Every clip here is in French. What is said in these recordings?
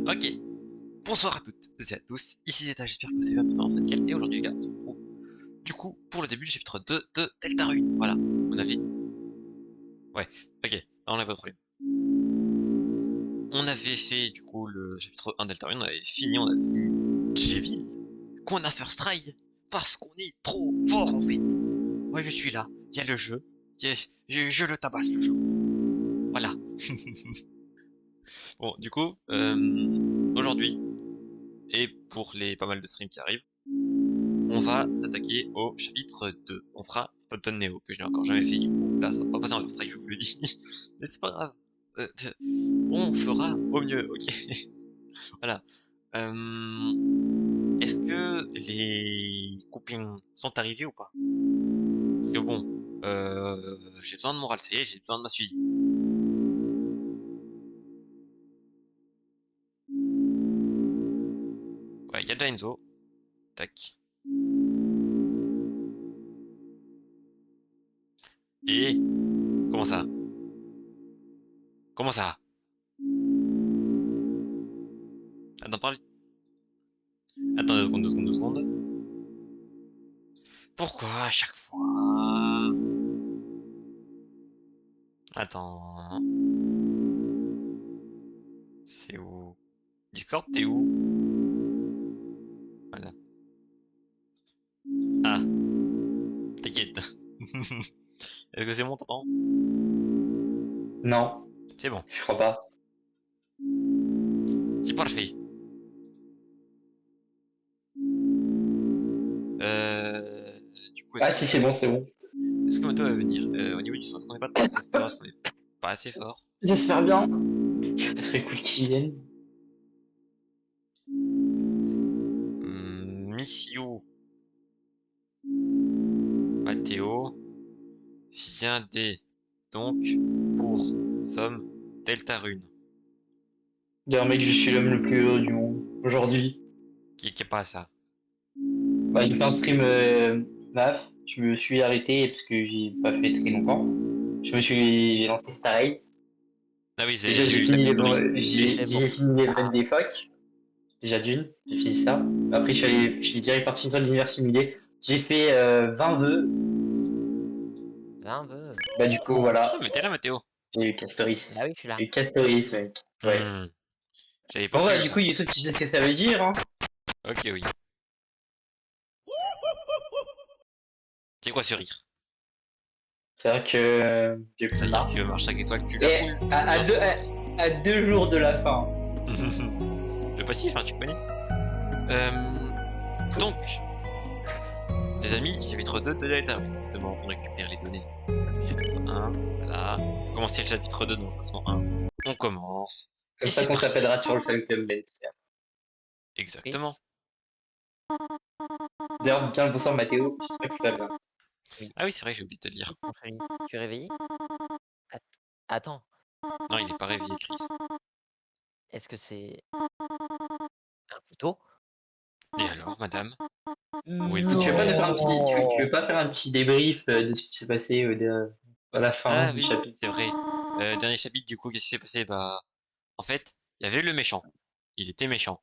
Ok, bonsoir à toutes et à tous, ici Zeta, j'espère que vous allez bien dans cette nickel, et aujourd'hui les gars, on se retrouve du coup pour le début du chapitre 2 de Deltarune. Voilà, on avait... Ouais, ok, là on a pas de problème. On avait fait du coup le chapitre 1 de Deltarune, on avait fini Jevil, qu'on a first try, parce qu'on est trop fort en fait. Moi je suis là, il y a le jeu, je le tabasse le jeu. Voilà. Bon, du coup, aujourd'hui, et pour les pas mal de streams qui arrivent, on va s'attaquer au chapitre 2. On fera Photon Neo, que je n'ai encore jamais fait du coup. Là, ça va pas passer en first strike, je vous le dis. Mais c'est pas grave. On fera au mieux, ok. Voilà. Est-ce que les copines sont arrivés ou pas? Parce que bon, j'ai besoin de mon ralsé, j'ai besoin de ma suivi. Ouais, il y a déjà Enzo. Tac. Et comment ça? Comment ça? Attends, parle. Attends 2 secondes, 2 secondes, 2 secondes. Pourquoi à chaque fois? Attends. C'est où? Discord, t'es où? Voilà. Ah, t'inquiète. Est-ce que c'est bon, t'entends? Non, C'est bon. je crois pas. C'est parfait. Du coup, Ah si, c'est bon, c'est bon. est-ce que Moto va venir? Au niveau du son, est-ce qu'on est pas très fort? Est-ce qu'on est pas assez fort? J'espère bien. Ça serait cool qu'ils viennent. Miss You, Mathéo, viendez donc pour Somme Deltarune. D'ailleurs, mec, je suis l'homme le plus heureux du monde. Aujourd'hui, Qui est pas ça? bah, il fait un stream MAF. Je me suis arrêté parce que j'ai pas fait très longtemps. J'ai lancé Starray. Ah oui, Déjà, j'ai vu ta petite story. j'ai fini les run des phoques. Déjà d'une, j'ai fini ça. Après, je suis direct parti sur l'univers simulé. J'ai fait 20 vœux. 20 vœux. Bah, du coup, voilà. Ah, mais t'es là, Mathéo. J'ai eu Castoris. Bah oui, je suis là. J'ai eu Castoris, mec. Ouais. Hmm, j'avais pas Bon, ouais, prévu du coup, ça. Youssouf, tu sais ce que ça veut dire, hein? Ok, oui. C'est quoi ce rire? C'est vrai que j'ai Ça plus veut dire marre. que marche chaque étoile tue la Et poule. à, Non, deux, à 2 jours de la fin. Le passif, hein, tu connais. Donc, les amis, chapitre 2 de Delta. Oui, justement, on récupère les données. Chapitre 1, voilà. Commencer le chapitre 2 dans le classement 1. On commence. Comme Et ça c'est qu'on parti. s'appellera sur le Phantom Lancer. Exactement. D'ailleurs, bien le bonsoir Mathéo, j'espère que tu vas bien. Oui. Ah oui, c'est vrai, j'ai oublié de te le dire. Mon chéri, tu es réveillé? Att- Attends, Non, il est pas réveillé, Chris. est-ce que c'est un couteau? Et alors, madame? Où est le Tu veux pas pouvoir? nous faire un petit, tu veux pas faire un petit débrief de ce qui s'est passé à la fin Ah du oui, chapitre? c'est vrai. Dernier chapitre, du coup, qu'est-ce qui s'est passé? Bah, en fait, il y avait le méchant. Il était méchant.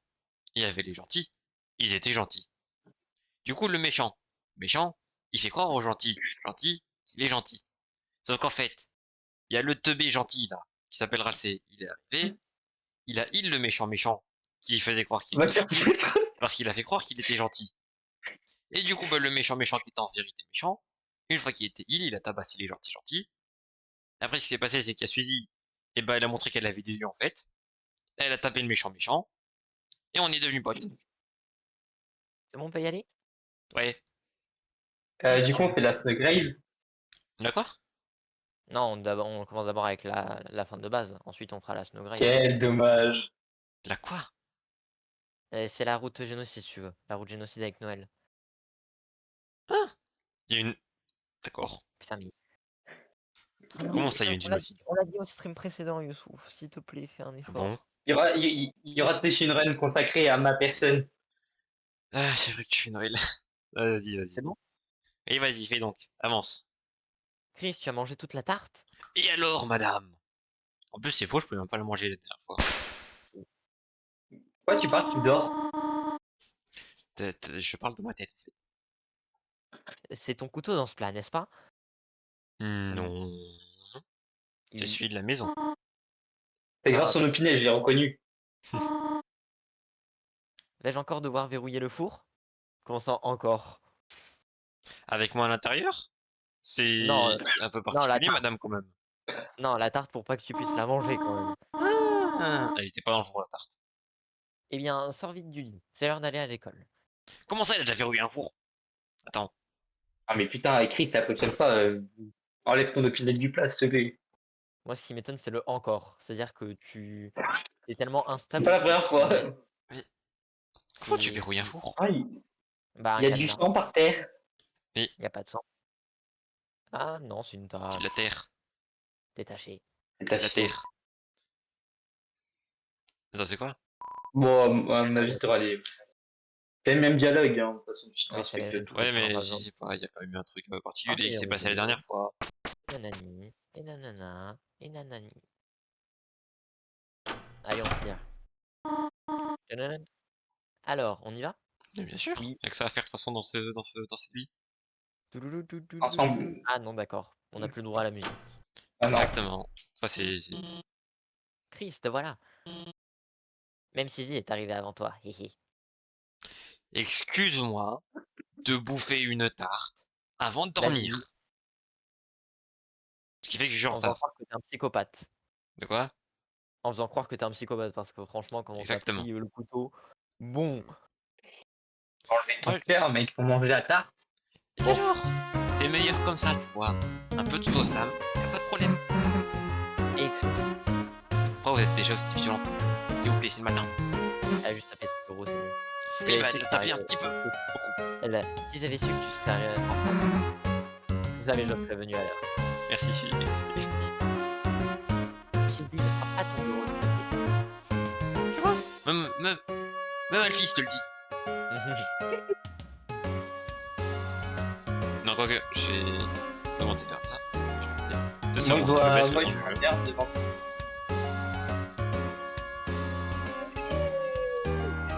Il y avait les gentils. Ils étaient gentils. Du coup, le méchant. Méchant, il fait croire aux gentils. Gentil, il est gentil. Sauf qu'en fait, il y a le teubé gentil, là, qui s'appelle Ralsei. Il est arrivé. il a le méchant qui faisait croire qu'il Va était te faire foutre. parce qu'il a fait croire qu'il était gentil. Et du coup, bah, le méchant qui était en vérité méchant, une fois qu'il était il a tabassé les gentils. Après, ce qui s'est passé, c'est qu'il y a Suzy, et bah, elle a montré qu'elle avait des yeux en fait. Elle a tapé le méchant, et on est devenus potes. C'est bon, on peut y aller? Ouais. Du coup, on fait la Snowgrave. D'accord? Non, d'abord, on commence d'abord avec la fin de base. Ensuite, on fera la Snowgrave. Quel dommage. La quoi? C'est la route génocide, si tu veux. La route génocide avec Noël. Il y a une... D'accord. Putain, mais. Comment ça, il y a une génocide? On l'a dit au stream précédent, Youssouf. S'il te plaît, fais un Ah bon? effort. Il y aura peut-être une run consacrée à ma personne. Ah, c'est vrai que tu fais Noël. Vas-y. C'est bon? Et vas-y, fais donc. Avance. Chris, tu as mangé toute la tarte? Et alors, madame? En plus, c'est faux, je pouvais même pas la manger la dernière fois. Quoi, tu parles, tu dors? Je parle de ma tête, en fait. C'est ton couteau dans ce plat, n'est-ce pas? Non. C'est Il- celui de la maison. C'est grave Ah, son opinet, je l'ai reconnu. Vais-je encore devoir verrouiller le four? Comment ça, encore? Avec moi à l'intérieur? C'est Non, un peu non, la particulier, tarte. madame, quand même. Non, la tarte pour pas que tu puisses la manger quand même. Ah, elle était pas dans le four, la tarte. Eh bien, sors vite du lit. C'est l'heure d'aller à l'école. Comment ça, elle a déjà verrouillé un four? Attends. Ah, mais putain, écrit, ça fonctionne pas. Enlève ton opinet du plat, s'il te plaît. Moi, ce qui m'étonne, c'est le encore. C'est-à-dire que tu es tellement C'est instable. pas la première fois. Comment tu C'est- verrouilles un four? Ah, Bah, un il y a du cadenas. sang par terre. Il y a pas de sang. Ah non, c'est une C'est tâche de la terre. détachée. C'est de la terre. Attends, c'est quoi? Bon, à mon avis, t'auras les. C'est le même dialogue, hein. De toute façon, tu te Oui, c'est la respectes même tout. Ouais, chose, mais par je exemple. sais pas, il y a quand même eu un truc Ah, particulier qui s'est mais passé la dernière fois. nanani, et nanana, et nanani. Allez, on tire. Tadadam. Alors, on y va? Mais bien sûr, Oui. il y a que ça à faire de toute façon dans cette vie. Ensemble. Ah non, d'accord. On n'a plus le droit à la musique. Ah non. Exactement. Ça, c'est... Chris, te voilà. Même Sisi est arrivé avant toi. Hé hé. Excuse-moi de bouffer une tarte avant de La dormir. vie. Ce qui fait que je suis en En faisant retard. croire que t'es un psychopathe. De quoi? En faisant croire que t'es un psychopathe, parce que franchement, comment t'as Exactement. pris le couteau. Bon. Enlever ton Ouais. cœur, mec, pour manger la tarte. Et alors? T'es meilleur comme ça, tu vois. Un peu de sauce lame, y'a pas de problème. Et Chris, Après, vous êtes déjà aussi violent. S'il vous plaît, c'est le matin. elle a juste tapé sur le bureau, c'est bon. Et Et bah, si elle a ça tapé un arrive- petit peu. Beaucoup. Si j'avais su que tu serais arrivé en retard, jamais je serais venu à l'heure. Merci, Phil. Sylvie ne fera pas ton bureau. Tu vois? Même Alphys te le dit. Non, quoique, j'ai augmenté l'heure là. Deux secondes, Moi, je baisse le moi, son je du jeu. suis bien devant.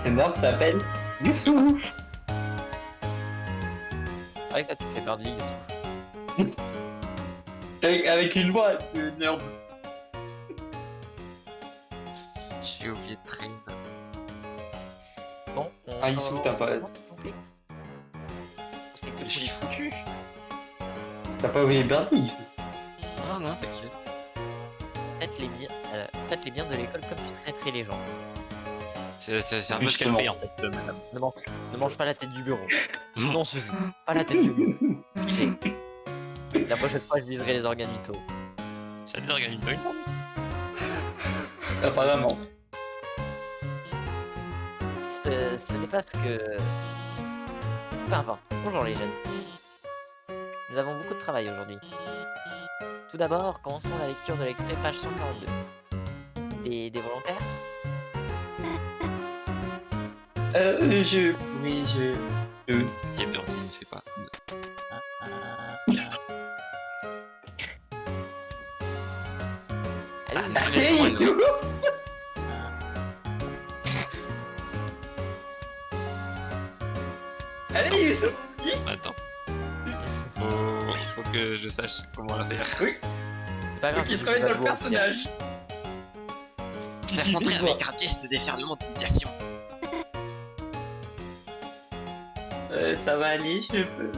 C'est mort, ça s'appelle Youssouf. C'est vrai que là, tu fais perdre Youssouf. Avec une voix de nerd. J'ai oublié de traîner. Bon, Ah, Youssouf, t'as pas- C'est que J'ai foutu. T'as pas oublié Bernie, Youssouf. Ah non, t'inquiète. Traite les biens de l'école comme tu traiterais les gens. C'est un peu ce qu'elle Justement. fait en fait, madame. Ne mange pas la tête du bureau. Non, Suzy, pas la tête du bureau. La prochaine fois, je livrerai les organes vitaux. Ça te dit organise-toi une fois. Apparemment. Ce n'est pas ce que... Peu importe. Bonjour les jeunes. Nous avons beaucoup de travail aujourd'hui. Tout d'abord, commençons la lecture de l'extrait page 142. Des volontaires? Oui, je... T'inquiète, Birdie, ne fais pas. Allez, Ah, vous allez, suivez. Hey, ouais, Youssouf. Allez, Youssouf. Attends. Faut que je sache comment la faire. Oui, C'est pas grave. qui tu travaille vas dans le jouer au pire. personnage. Je vais montrer avec un geste de déferlement d'humiliation. Ça va aller, je peux.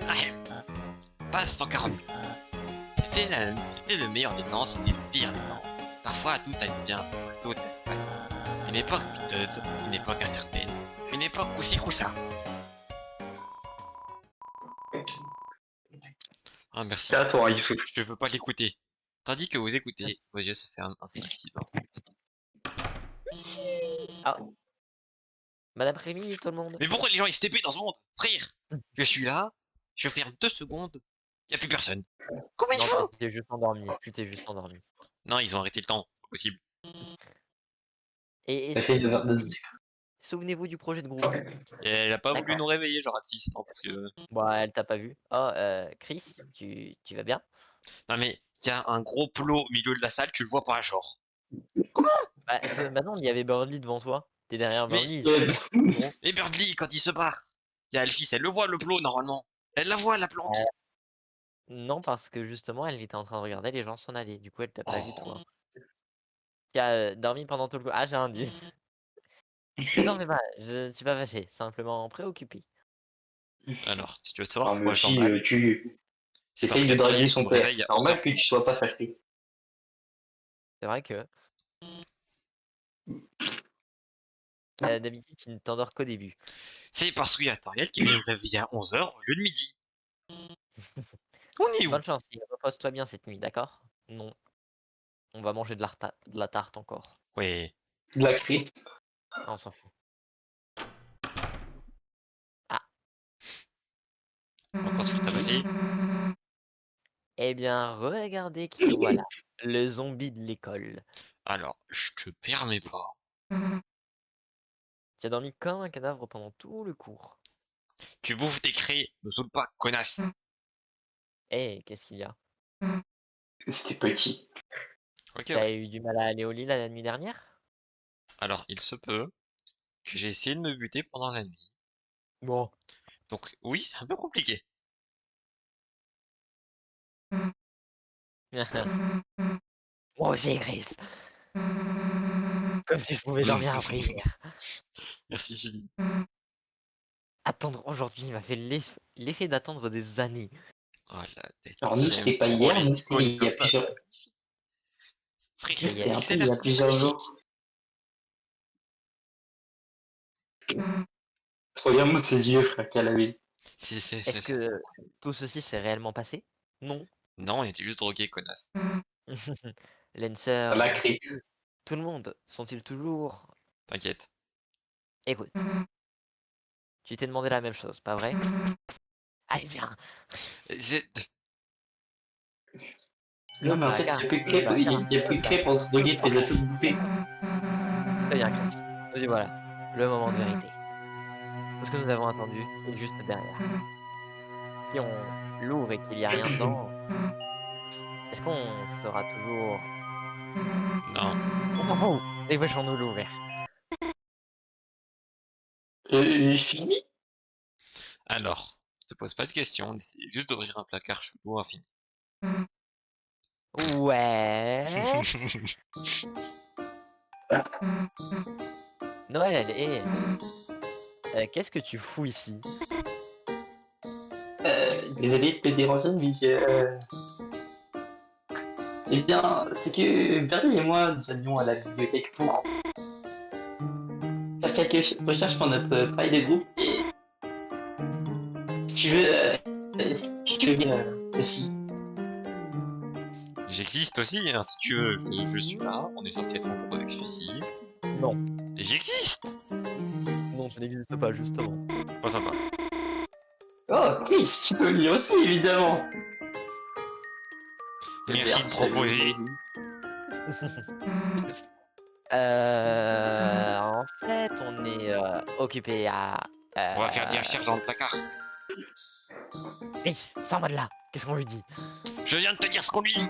Ouais. Pas 140. C'était le meilleur des temps, c'était le pire des temps. Parfois tout allait bien, parfois tout allait pas bien. Une époque piteuse, une époque incertaine, une époque aussi coussa. Ah merci, C'est à toi, il faut. je veux pas l'écouter. Tandis que vous écoutez, vos yeux se ferment instinctivement. Ah. Bon après-midi tout le monde. Mais pourquoi les gens ils se TP dans ce monde? Frère, je suis là, je ferme 2 secondes, y a plus personne. Comment ils font? Non, tu t'es juste endormi. Tu t'es juste endormi. Non, ils ont arrêté le temps, pas possible. Et Ça fait si... 22. Souvenez-vous du projet de groupe. Et elle a pas voulu D'accord. nous réveiller, genre Alphys, non, parce que... Bon, elle t'a pas vu. Oh, Chris, tu vas bien? Non mais, y a un gros plot au milieu de la salle, tu le vois pas, genre. Bah non, il y avait Burnley devant toi. T'es derrière Mais, Burnley. et Birdly, quand il se barre, y a Alphys, elle le voit, le plot, normalement. Elle la voit, la plante. Non, parce que justement, elle était en train de regarder les gens s'en aller. Du coup, elle t'a pas vu Oh. toi. Qui a dormi pendant tout le... Ah, j'ai un dit. Mais non, mais bah, je ne suis pas fâché. Simplement préoccupé. Alors, si tu veux Ah, savoir mais pourquoi je aussi, t'emballe, tu c'est parce essayes que de draguer Toriel qui son me père. réveille à Normal 11h. que tu sois pas fâché. C'est vrai que d'habitude, tu ne t'endors qu'au début. C'est parce qu'il y a Toriel qui vient me réveiller à 11h au lieu de midi. On est où? Bonne chance, et repose-toi bien cette nuit, d'accord? Non. On va manger de la tarte encore. Ouais. De la crée. Ah, on s'en fout. Ah, Donc ensuite, t'as passé. eh bien, regardez qui voilà. Le zombie de l'école. Alors, je te permets pas. Tu as dormi comme un cadavre pendant tout le cours. Tu bouffes des craies, me saoule pas, connasse. Eh, qu'est-ce qu'il y a? C'était petit. Ok, T'as ouais. eu du mal à aller au lit la nuit dernière? Alors, il se peut que j'ai essayé de me buter pendant la nuit. Bon. Donc, oui, c'est un peu compliqué. Moi aussi, Chris. Comme si je pouvais dormir après hier. Merci, Julie. Attendre aujourd'hui m'a fait l'effet d'attendre des années. Oh la tête. Alors nous, J'aime c'était pas trop hier, les nous, c'était icônes il y comme a ça. plusieurs. Frère, Ça y est. C'était un peu pixel il y art, a plusieurs jours. Regarde-moi ses yeux, frère, qu'elle avait. Est-ce que tout ceci s'est réellement passé? Non. Non, on était juste drogués, connasse. Lancer, La crée. tout le monde, sont-ils toujours... T'inquiète. Écoute, tu t'es demandé la même chose, pas vrai? Allez, viens. Non, mais en fait, il n'y a plus de crêpes, il y a plus de crêpes pour se droguer, tu les as toutes bouffées. Très bien, Chris. Nous y voilà. Le moment de vérité. Tout ce que nous avons attendu est juste derrière. Si on l'ouvre et qu'il n'y a rien dedans, est-ce qu'on sera toujours... Non. On s'en fout. Dépêchons-nous de l'ouvrir. Fini? Alors, je te pose pas de questions, on essaie juste d'ouvrir un placard chelou infini. Ouais. Noël, qu'est-ce que tu fous ici? Désolé de te déranger, mais eh bien, c'est que Bernie et moi, nous allions à la bibliothèque pour faire quelques recherches pour notre travail de groupe, et si tu veux, si tu veux bien aussi. J'existe aussi, hein, si tu veux, je suis là, on est censé être en groupe exclusif. Non. Et j'existe! Non, je n'existe pas, justement. Pas sympa. Oh, Chris, tu peux venir aussi, évidemment. Merci de proposer. En fait, on est occupé à... On va faire des recherches dans le placard. Chris, sors-moi de là. Qu'est-ce qu'on lui dit? Je viens de te dire ce qu'on lui dit!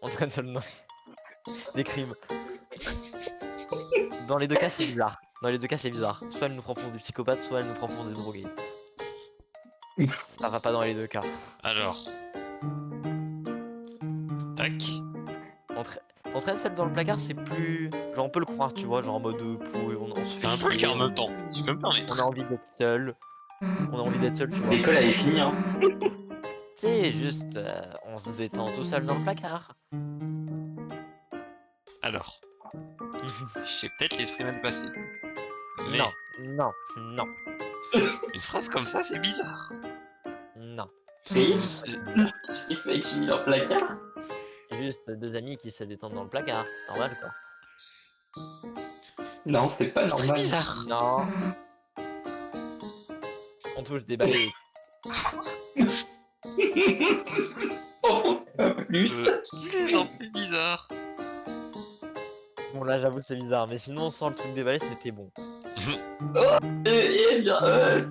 On traîne seul des crimes. Dans les deux cas, c'est bizarre. Dans les deux cas, c'est bizarre. Soit elle nous prend pour des psychopathes, soit elle nous prend pour des drogués. Ça va pas dans les deux cas. Alors. Tac. On T'entraînes seul dans le placard, c'est plus... Genre on peut le croire, tu vois, genre en mode pour on se C'est fait un peu le chier, cas en même temps. Si je peux me permettre. on a envie d'être seul. On a envie d'être seul, tu vois. L'école avait fini, hein. C'est juste, on se détend tout seul dans le placard. Alors, j'ai peut-être l'esprit mal passé. Mais Non, non, non, une phrase comme ça, c'est bizarre. non. Chris, qu'est-ce qu'il fait qu'il est en placard? Juste deux amis qui se détendent dans le placard. Normal, quoi. Non, c'est pas C'est très normal. bizarre. Non. On touche des balais. Oh, un peu plus. C'est un peu bizarre. Bon, là, j'avoue, c'est bizarre. Mais sinon, sans le truc des balais, c'était bon. Eh bien,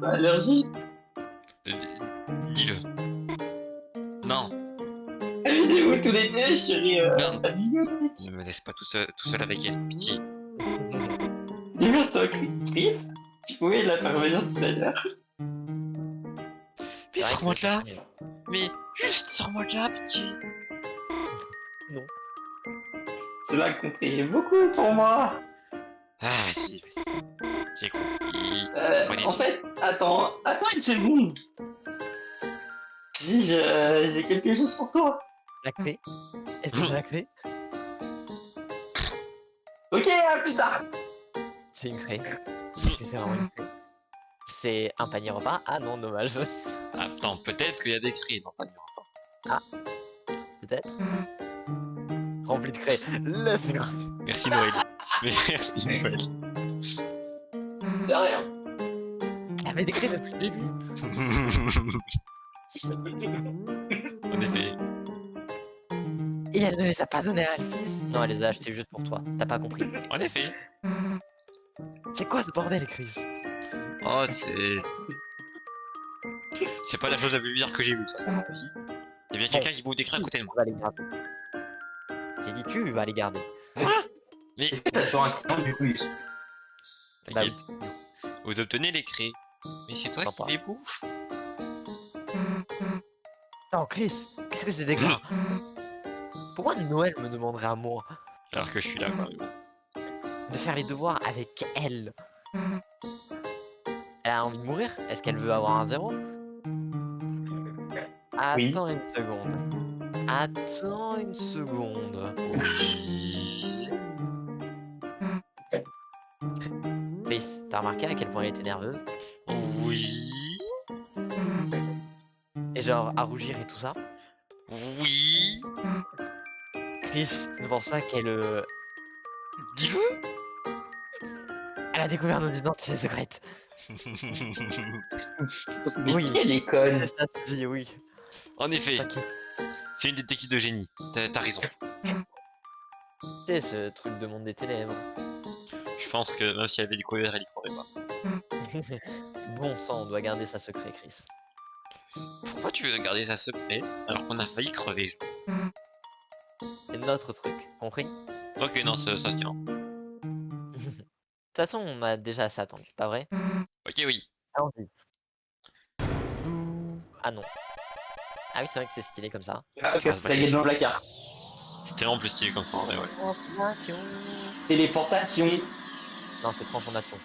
pas allergique. Dis-le. Non, Vidéo tous les deux, chérie. non. Ne me laisse pas tout seul avec elle. Pitié. Dis-moi, Chris, tu pouvais la faire venir tout à l'heure. Mais C'est vrai sors-moi que de là. c'est- Mais juste sors-moi de là, pitié. Non. Cela comptait beaucoup pour moi. Ah, vas-y. J'ai compris. Allez. En fait, attends une seconde. Dis, j'ai quelque chose pour toi. La clé. Est-ce que c'est la clé? Ok, à plus tard. C'est une clé. Est-ce que c'est vraiment une clé? C'est un panier repas? Ah non, dommage. Attends, peut-être qu'il y a des cris dans Panier Repas. Peut-être. Rempli de craie. Let's go. Merci Noël. Merci Noël. De rien. Elle avait des clés depuis le début. En effet. Et elle ne les a pas données à Alphys. Non, elle les a achetées juste pour toi. T'as pas compris. En effet. C'est quoi ce bordel, Chris? Oh, c'est pas la chose la plus bizarre que j'ai vue de toute façon. Aussi. Il y a bien quelqu'un qui bouffe des cris à côté de moi. On va les garder. J'ai dit tu vas les garder. Mais Est-ce que t'as toujours un client du coup t'inquiète. Vous obtenez les cris. Mais c'est toi Sympa. qui les bouffes. Non, Chris, qu'est-ce que c'est dégueulasse? Pourquoi Noël me demanderait à moi Alors que je suis là, quand même. de faire les devoirs avec elle? Elle a envie de mourir? Est-ce qu'elle veut avoir un zéro? Oui. Attends une seconde. Attends une seconde. Oui. Chris, t'as remarqué à quel point elle était nerveuse? Oui. Et genre à rougir et tout ça? Oui. Chris, tu ne penses pas qu'elle Dis-le. elle a découvert nos identités secrètes? Mais Oui. elle est conne. C'est ça, tu dis oui. En effet, T'inquiète. c'est une détective de génie. T'as raison. C'est ce truc de monde des ténèbres. Je pense que même si elle avait découvert, elle y croirait pas. Bon sang, on doit garder ça secret, Chris. Pourquoi tu veux garder ça secret alors qu'on a failli crever? C'est notre truc, compris? Ok, non, ça se tient. De toute façon, on a déjà assez attendu, pas vrai? Ok, oui. Allons-y. Ah non. Ah oui, c'est vrai que c'est stylé comme ça. Ah, parce que Ça se t'as gagné dans le placard. C'est tellement plus stylé comme ça en vrai, ouais. Transformation. Téléportation. Non, c'est transformation.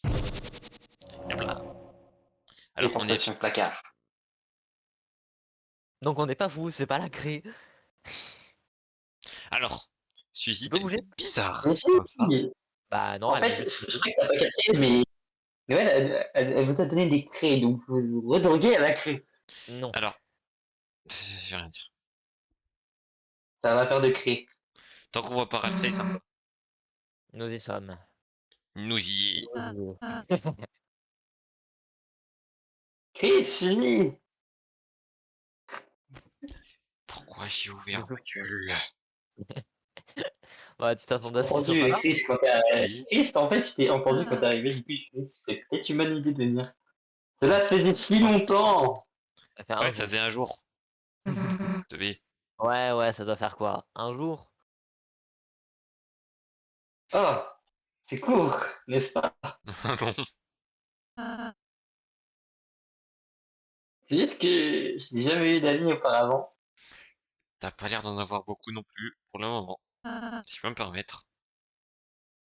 Hop là. Alors qu'on est. Téléportation placard. Donc on n'est pas fou, c'est pas la craie. Alors, celui-ci Tu peux t'es bouger? bizarre. Mais si, Comme ça. Bah non, en elle a fait, juste- je crois que t'as pas capté, mais Noël, elle vous a donné des craies, donc vous vous redroguez à la craie. Non. Alors, je vais rien dire. Ça va faire de craie. Tant qu'on voit pas Ralsei, ça va. Nous y sommes. Nous y est. Chris, si. Pourquoi j'ai ouvert Bisous. ma gueule? Bah tu t'attendais à ce qu'il soit Entendu, pas là? Chris, Chris, en fait, je t'ai entendu quand t'es arrivé, du coup, je me suis dit, c'était peut-être une bonne idée de venir. Cela faisait si longtemps. Ça fait un Ouais, jour. ça faisait un jour. Devais. Ouais, ça doit faire quoi? Un jour? Oh, c'est court, n'est-ce pas? Bon. C'est juste que je n'ai jamais eu d'amis auparavant. T'as pas l'air d'en avoir beaucoup non plus, pour le moment. Si je peux me permettre.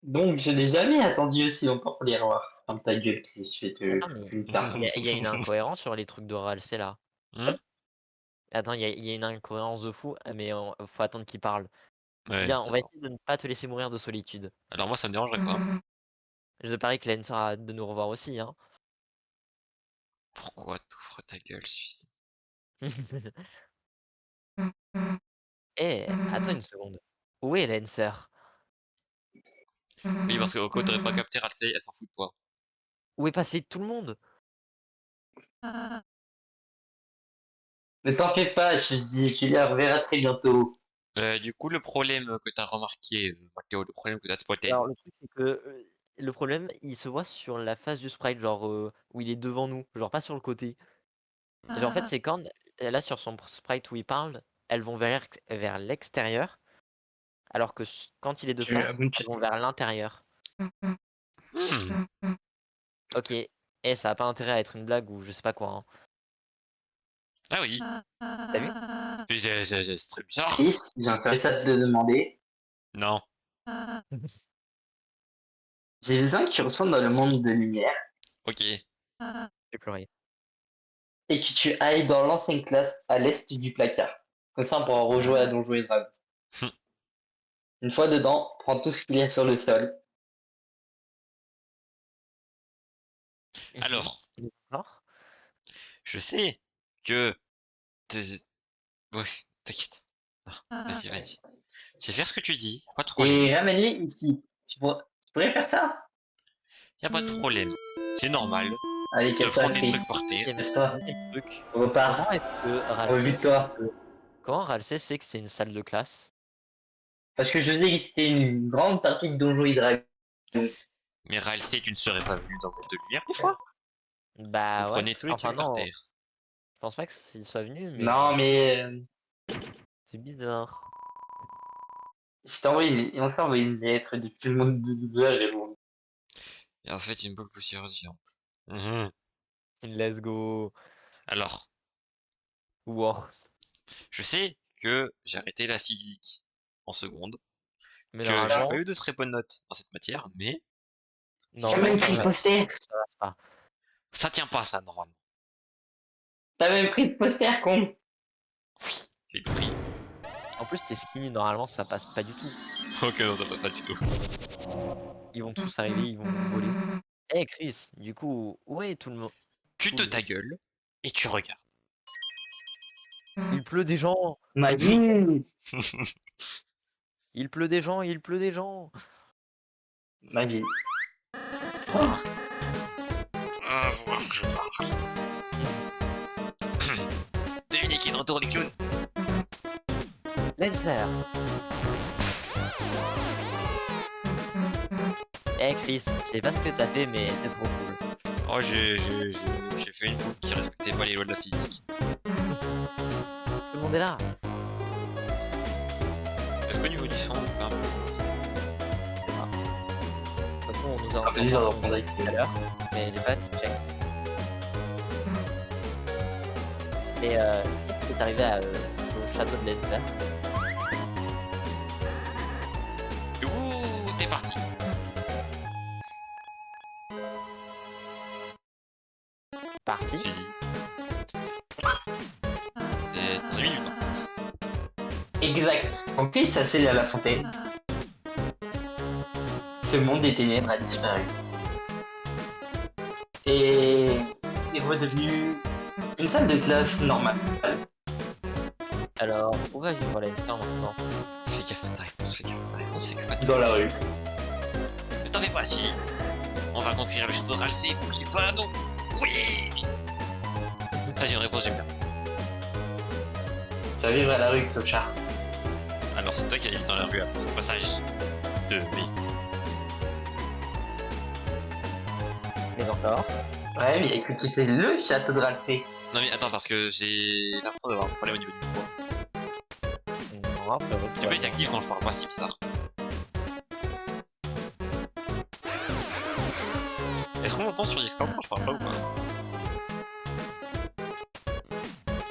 Donc, je n'ai jamais attendu aussi longtemps pour les revoir. Ferme ta gueule, Chris, je vais te Attends, mais fumer ça. il y a une incohérence sur les trucs d'oral, c'est là. Hum Attends, il y a une incohérence de fou, mais faut attendre qu'il parle. Ouais, Viens, on ça va va. essayer de ne pas te laisser mourir de solitude. Alors moi, ça me dérangerait pas. Je parie que Lens a hâte de nous revoir aussi, hein. Pourquoi t'ouvres ta gueule, celui-ci? Eh, attends une seconde. Où est Lancer? Oui, parce que Oko, t'aurais pas capté Ralsei, elle s'en fout de toi. Où est passé tout le monde? Ne t'en fais pas, tu les reverras très bientôt. Du coup, le problème que t'as remarqué, Mathéo, le problème que t'as spoté, Alors le truc c'est que, le problème, il se voit sur la face du sprite, genre, où il est devant nous, genre pas sur le côté. Genre en fait, c'est quand là sur son sprite où il parle, elles vont vers l'extérieur, alors que quand il est de face, elles vont vers l'intérieur. Hmm. OK. Eh, ça a pas intérêt à être une blague ou je sais pas quoi, hein. Ah oui, Tu vu? puis c'est très bizarre. Chris, j'ai un service à te demander. Non. J'ai besoin que tu retournes dans le monde de lumière Ok. J'ai pleuré. et que tu ailles dans l'ancienne classe à l'est du placard. Comme ça, on pourra rejouer à Donjons et Dragons. Une fois dedans, prends tout ce qu'il y a sur le sol. Alors, Il est mort? je sais que... t'es- Ouais, t'inquiète. Non, vas-y, vas-y. Je vais faire ce que tu dis, pas de problème. Et ramène-les ici. Tu pourrais faire ça? Y a pas de problème. C'est normal Allez, de quelle prendre des Chris. trucs par terre. Et mais Lève-toi. un truc. Repars. Comment est-ce que Ralsei sait Revue-toi. sait que c'est une salle de classe? Parce que je sais que c'était une grande partie de Donjons et Dragons. Mais Ralsei, tu ne serais pas venu dans Monde de Lumière des fois? Vous Bah ouais. prenez tous les Enfin trucs par non, terre. je pense pas qu'il soit venu, mais Non, mais c'est bizarre. je t'ai envoyé, on s'est envoyé une lettre depuis le monde de doublage et bon. Et en fait, une boule poussière géante. Mhm. Let's go. Alors, Wow. je sais que j'ai arrêté la physique en seconde, Mais que j'ai normalement, pas eu de très bonnes notes dans cette matière, mais T'as normalement même ça pris le va, poster. ça va pas. ça tient pas ça normalement. T'as même pris le poster, con. J'ai compris. En plus, t'es skinny, normalement ça passe pas du tout. Ok, non, ça passe pas du tout. Ils vont tous arriver, ils vont vous voler. Eh Chris, du coup, où est tout le monde? Tu te ta gueule et tu regardes. Il pleut des gens! Magie. Il pleut des gens, il pleut des gens! Magie. Ah, voir que je parle. Devinez qui est de retour les clowns. Lancer! Eh Chris, je sais pas ce que t'as fait, mais c'est trop cool. Oh, j'ai fait une boule qui respectait pas les lois de la physique. Tout le monde est là! Est-ce qu'au niveau du son, pas De toute façon, on nous a Ah, mais ils en ont entendu tout à l'heure, mais j'ai pas check. Et qu'est-ce qui est arrivé au château de Lancer? tout est parti. Parti? Suzy. T'en as mis du temps. Exact. En plus, ça scellé à la fontaine. Ce monde des ténèbres a disparu. Et est redevenu une salle de classe normale. Alors, où va vivre Lancer maintenant? Fais gaffe à ta réponse, fais gaffe à ta réponse, fais gaffe à ta Dans la rue. Ne t'en fais pas, Suzy. On va conquérir le château de Ralsei pour qu'il soit à nous. Oui. Ça, j'ai une réponse, j'aime bien. Tu vas vivre à la rue, clochard. Alors, c'est toi qui as dit dans la rue après le passage de oui. Mais encore? Ouais, mais écoute, tu sais, le château de Ralsei. Non mais attends, parce que j'ai l'impression d'avoir un problème au niveau du micro. Non, après, Tu peux être actif quand je parle pas, c'est bizarre. Est-ce qu'on m'entend sur Discord quand je parle pas ou pas?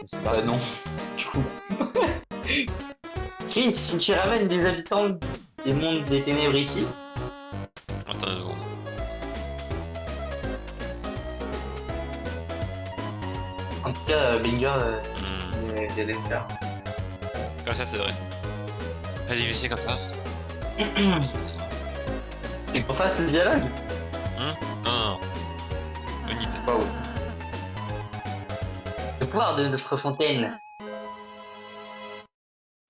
c'est pas Non. Du coup. Chris, si tu ramènes des habitants des mondes des ténèbres ici, Attends une seconde. en tout cas, Banger, Hmm. il allait le faire. Comme ça, c'est vrai. Vas-y, je vais essayer comme ça. Et qu'on fasse le dialogue. Non. Unité. Waouh. Le pouvoir de notre fontaine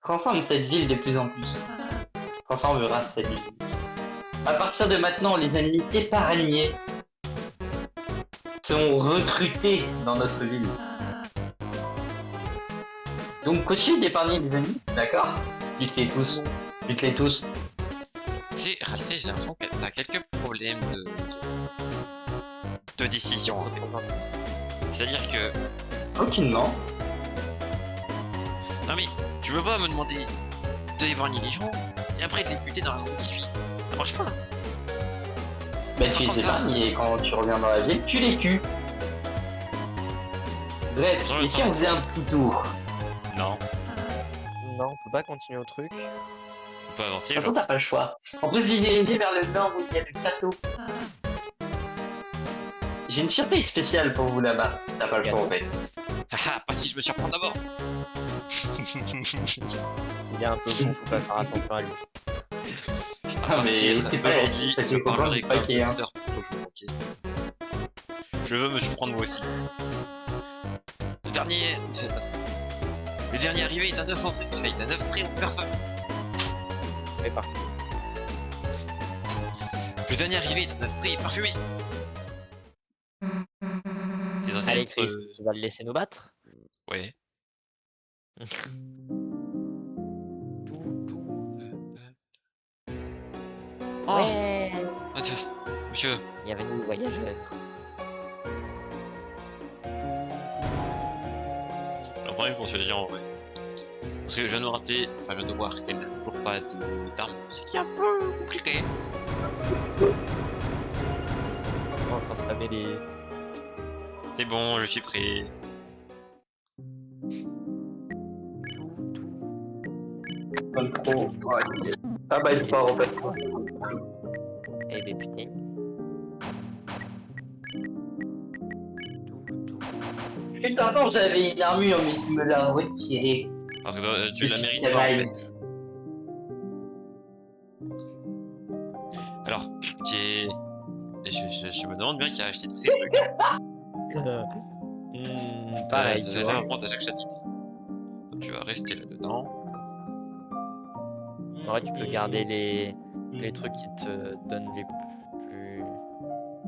transforme cette ville de plus en plus. Transformera cette ville. À partir de maintenant, les ennemis épargnés sont recrutés dans notre ville. Donc continue d'épargner les ennemis, d'accord? Bute-les tous. Bute-les tous. Tu sais, Ralsei, j'ai l'impression que t'as quelques problèmes de décision. En fait. C'est-à-dire que... Aucunement. Non mais, tu veux pas me demander d'épargner les gens, et après de les buter dans la zone qui suit. Ça marche pas. Bah tu les épargnes et quand tu reviens dans la ville, tu les cues. Bref, et si on faisait un petit tour? Non. Non, on peut pas continuer au truc. On peut avancer, De toute façon, genre. t'as pas le choix. En plus, si je dirigé vers le nord où il y a le château. J'ai une surprise spéciale pour vous là-bas. T'as pas le choix en fait. Haha, pas si je me surprends d'abord. Il est un peu bon, faut pas faire attention à lui. Ah, mais c'est pas aujourd'hui, ça je fait comprendre parlerai du comme paquet, hein. monster pour toujours, ok. Je veux me surprendre moi aussi. Le dernier arrivé est un œuf en un œuf frais au parfum. C'est parti. Le dernier arrivé est un œuf frais et parfumé. T'es censé Allez être, Chris, tu vas le laisser nous battre? Ouais. Oh, Ouais. monsieur. Bienvenue aux voyageurs. Le problème pour ce jeu en vrai. Parce que je viens de me rappeler, enfin je viens de voir qu'elle n'a toujours pas d'arme, ce qui est un peu compliqué. On va transformer les... C'est bon, je suis prêt. Pas trop. Ah bah il part en fait. Eh ben putain. Putain, non, j'avais une armure mais tu me l'as retirée. Parce que tu la Petit mérites pas en travail. fait. Alors, je me demande bien qui a acheté tous ces trucs. Pareil, Ça tu va vois. faire un compte à chaque chapitre. Donc tu vas rester là-dedans. En vrai, tu peux garder les trucs qui te donnent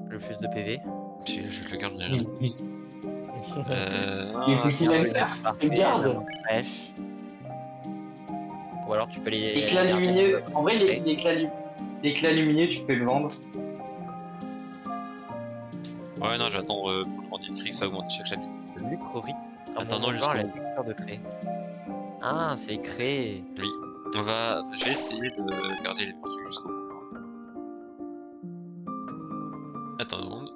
le plus de PV. Si je le garde, rien. Les Ah, petits lancers, tu les gardes. Pêche. Ou alors tu peux les... L'éclat garder. lumineux. En vrai, l'éclat lumineux, tu peux le vendre. ouais, non, j'attends pour le prendre des frics, ça augmente à chaque chapitre. Le lucrorie. Attendons Genre la jusqu'au texture de craie. Ah, c'est créé. Oui. Je vais essayer de garder les petits jusqu'au bout. Attends une seconde.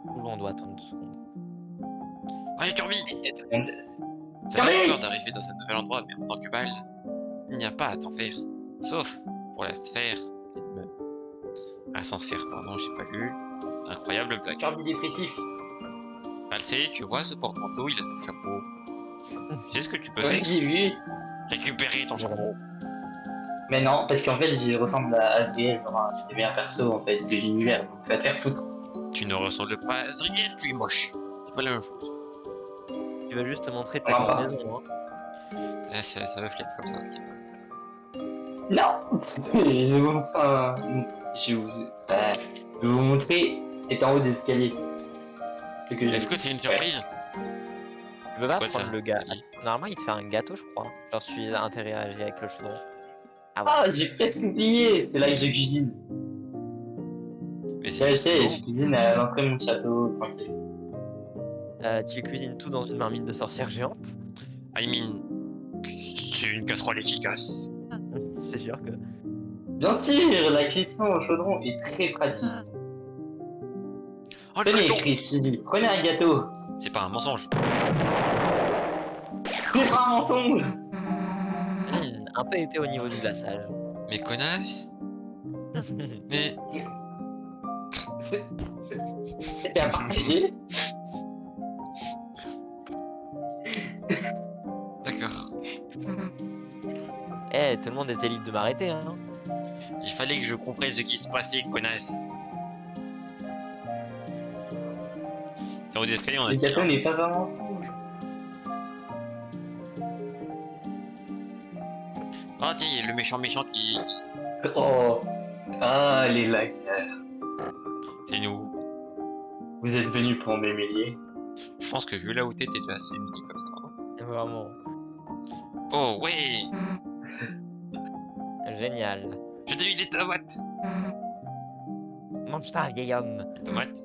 Où on doit attendre 2 secondes. Allez, Kirby! Ça Kirby fait peur d'arriver dans un nouvel endroit, mais en tant que balle, il n'y a pas à t'en faire. Sauf pour la sphère. Ah, sans sphère, pardon, j'ai pas lu. Incroyable blague. Kirby dépressif. Alcé, tu vois ce porte-manteau, il a ton chapeau. Tu sais ce que tu peux Ouais, faire? j'ai vu. Récupérer ton chapeau. Mais non, parce qu'en fait, je ressemble à Azriel, genre je deviens un perso en fait de l'univers, donc tu vas te faire foutre. Tu ne ressembles pas à Azriel, tu es moche. C'est pas la même chose. Tu vas juste te montrer ta Ah, grande bah. maison. Hein. Là, ça me flex comme ça. Non Je vais vous montrer un... Je vais vous montrer est en haut des escaliers. Ce que Est-ce que c'est une surprise? Tu veux pas quoi, prendre ça le gâteau? C'est Normalement, il te fait un gâteau, je crois. Genre, je suis interagi avec le chaudron. Ah, Ah, j'ai presque oublié. C'est là que je cuisine. Mais Tu c'est sais, juste je cuisine à l'entrée de mon château, tranquille. tu cuisines tout dans une marmite de sorcière géante. I mean, c'est une casserole efficace. C'est sûr que... Bien sûr, la cuisson au chaudron est très pratique. Oh, le Tenez, gâteau! Chris, Suzy, prenez un gâteau. C'est pas un mensonge. C'est pas un mensonge. un peu épais au niveau du glaçage. Mais connasse. Mais... C'était à partager. D'accord. Eh, tout le monde était libre de m'arrêter, hein. Il fallait que je comprenne ce qui se passait, connasse. Faire des escaliers, on a Le dit. gâteau n'est pas vraiment rouge. Ah tiens, il y a le méchant qui... Oh. Ah, les lacs. C'est nous. Vous êtes venus pour m'humilier. Je pense que vu là où t'étais déjà assez humilié comme ça, non? Vraiment. Oh ouais. Génial. Je t'ai eu des tomates. Mange ça, vieil homme. Tomates?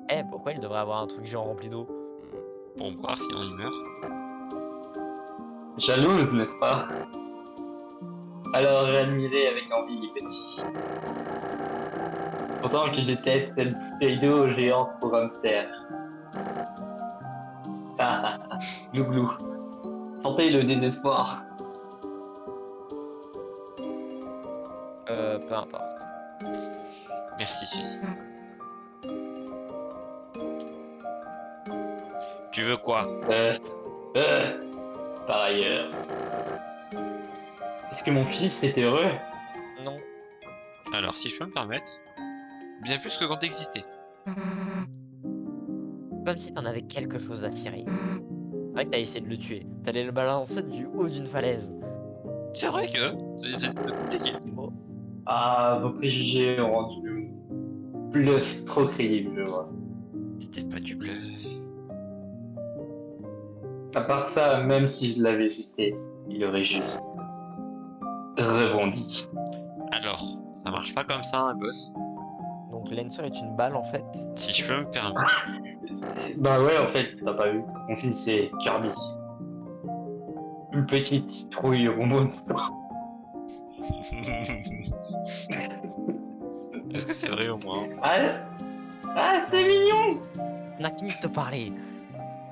Eh, pourquoi il devrait avoir un truc géant rempli d'eau? Pour boire, sinon il meurt. Jalouse, n'est-ce pas? Alors j'ai admiré avec envie les petits. Pourtant que j'étais cette bouteille d'eau géante pour hamster. Ah, glou glou. Sentez le désespoir. Peu importe. Merci, Suisse. Tu veux quoi? Par ailleurs. Est-ce que mon fils est heureux? Non. Alors, si je peux me permettre, bien plus que quand t'existais. Comme si t'en avais quelque chose à cirer. C'est vrai que t'as essayé de le tuer. T'allais le balancer du haut d'une falaise. C'est vrai que c'est compliqué. Bon. Ah, vos préjugés ont rendu le bluff trop crédible, je vois. C'était pas du bluff. À part ça, même si je l'avais justé, il aurait juste rebondi. Alors, ça marche pas comme ça, un boss. Donc Lancer est une balle en fait. Si je peux me permettre. Bah ouais, en fait, t'as pas vu. Mon fils, c'est Kirby. Une petite citrouille ronde. Est-ce que c'est vrai au moins? Ah, c'est mignon! On a fini de te parler.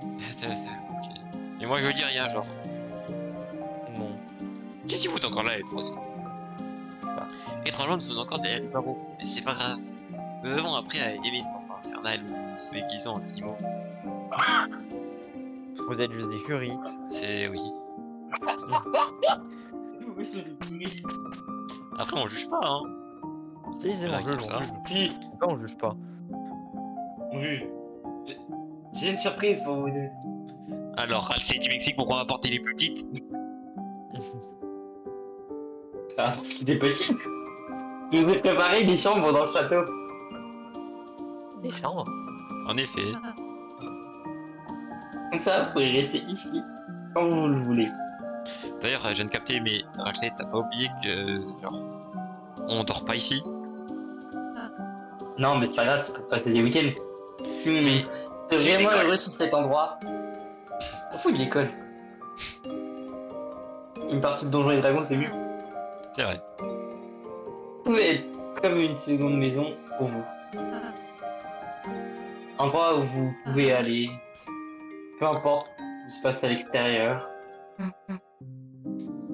Ok. Et moi je dis rien, genre. Non. Qu'est-ce qu'ils foutent encore là, les trois? Étrangement, nous sommes encore derrière les barreaux. Mais c'est pas grave. Nous avons appris à aimer cet enfant infernal où nous nous déguisons en animaux. Vous êtes juste des furies. C'est oui. Après, on juge pas, hein. Si, c'est Ah, mon jeu, qui on ça juge. Puis, Pourquoi on juge pas? j'ai une surprise pour vous deux. Alors, Alcé, tu m'expliques pourquoi on va porter les plus petites? Ah, c'était possible. Je vous ai préparé des chambres dans le château. Des chambres. En effet. Comme ça, vous pouvez rester ici quand vous le voulez. D'ailleurs, je viens de capter, mais Rachel, t'as pas oublié que, genre, on dort pas ici? Non, mais c'est pas grave, tu peux passer des week-ends. Mais C'est c'est vraiment l'école. heureux sur cet endroit. On fout de l'école. Une partie de Donjons et Dragons, c'est mieux. C'est vrai. Vous pouvez être comme une seconde maison pour vous. Un endroit où vous pouvez aller, peu importe ce qui se passe à l'extérieur.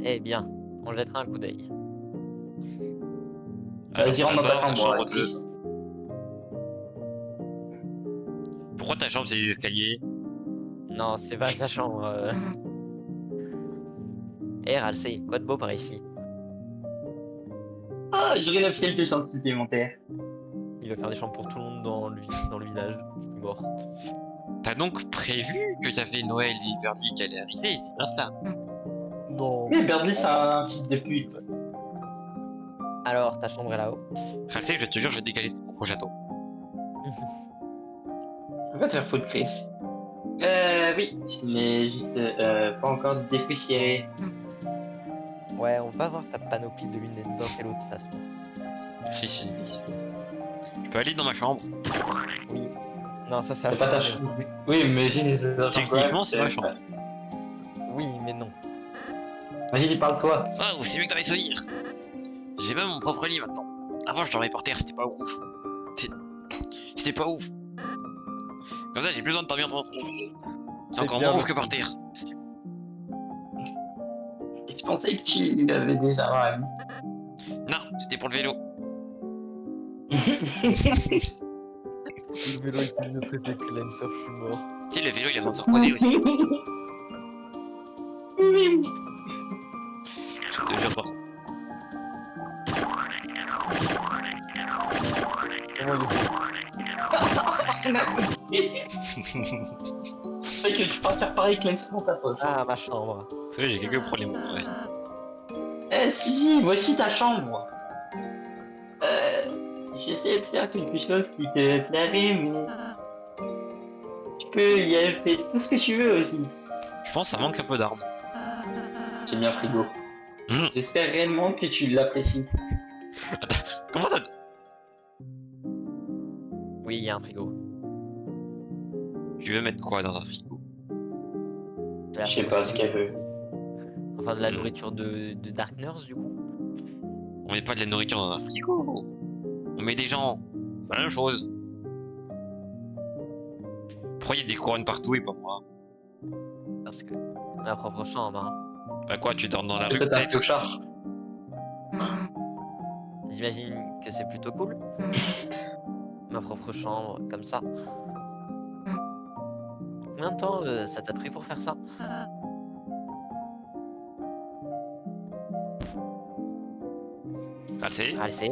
Eh bien, on jettera un coup d'œil. Vas-y, rentre dans d'abord, ta chambre, de- Chris. Pourquoi ta chambre c'est des escaliers? Non, c'est pas sa chambre. Eh, Ralsei, quoi de beau par ici? Ah, je rénove quelques chambres supplémentaires. Il va faire des chambres pour tout le monde dans le village. Mort. T'as donc prévu que t'avais Noël et Birdie qui allaient arriver, c'est bien ça? Non. Mais Birdie, c'est un fils de pute. Alors, ta chambre est là-haut? Ralsei, je te jure, je vais dégager ton propre château. Pourquoi te faire foutre, Chris? Oui, je l'ai juste pas encore dépoussiéré. Ouais, on va voir ta panoplie de lunettes d'un tel autre façon. Si, si, si. Tu peux aller dans ma chambre? Oui. Non, ça c'est la C'est pas ta chambre. chambre. Oui, mais Techniquement, c'est ma chambre. Oui, mais non. Vas-y, parle-toi. Oh, c'est mieux que dans les souvenirs. J'ai même mon propre lit maintenant. Avant, je dormais par terre, c'était pas ouf. C'était pas ouf. Comme ça, j'ai plus besoin de dormir dans ton trou. C'est encore bien, moins ouf le que par terre. Et Je pensais que tu avais déjà un ami. Non, c'était pour le vélo. Le vélo est une autre effet cleanser, je suis mort. Tu sais, le vélo, il a besoin de se reposer aussi. Je te jure pas. Comment il est fait? C'est vrai que je peux pas faire pareil que Lens dans ta poche. Ah, ma chambre. Vous savez, j'ai quelques problèmes dans ma vie. Eh, Suzy, voici ta chambre. J'essaie de faire quelque chose qui te plairait, mais tu peux y ajouter tout ce que tu veux aussi. Je pense que ça manque un peu d'armes. J'ai bien frigo. J'espère réellement que tu l'apprécies. Comment ça? Oui, il y a un frigo. Tu veux mettre quoi dans un frigo? De la Je sais pas ce qu'elle veut. Enfin, de la nourriture de Dark Nurse, du coup. On met pas de la nourriture dans un frigo. On met des gens. C'est pas la même chose. Pourquoi il y a des couronnes partout et pas moi? Parce que ma propre chambre, hein. Bah quoi, tu dors dans la rue Peut-être un peut-être? clochard. J'imagine que c'est plutôt cool. Ma propre chambre, comme ça. Combien de temps ça t'a pris pour faire ça? Ah, c'est? Ah, c'est.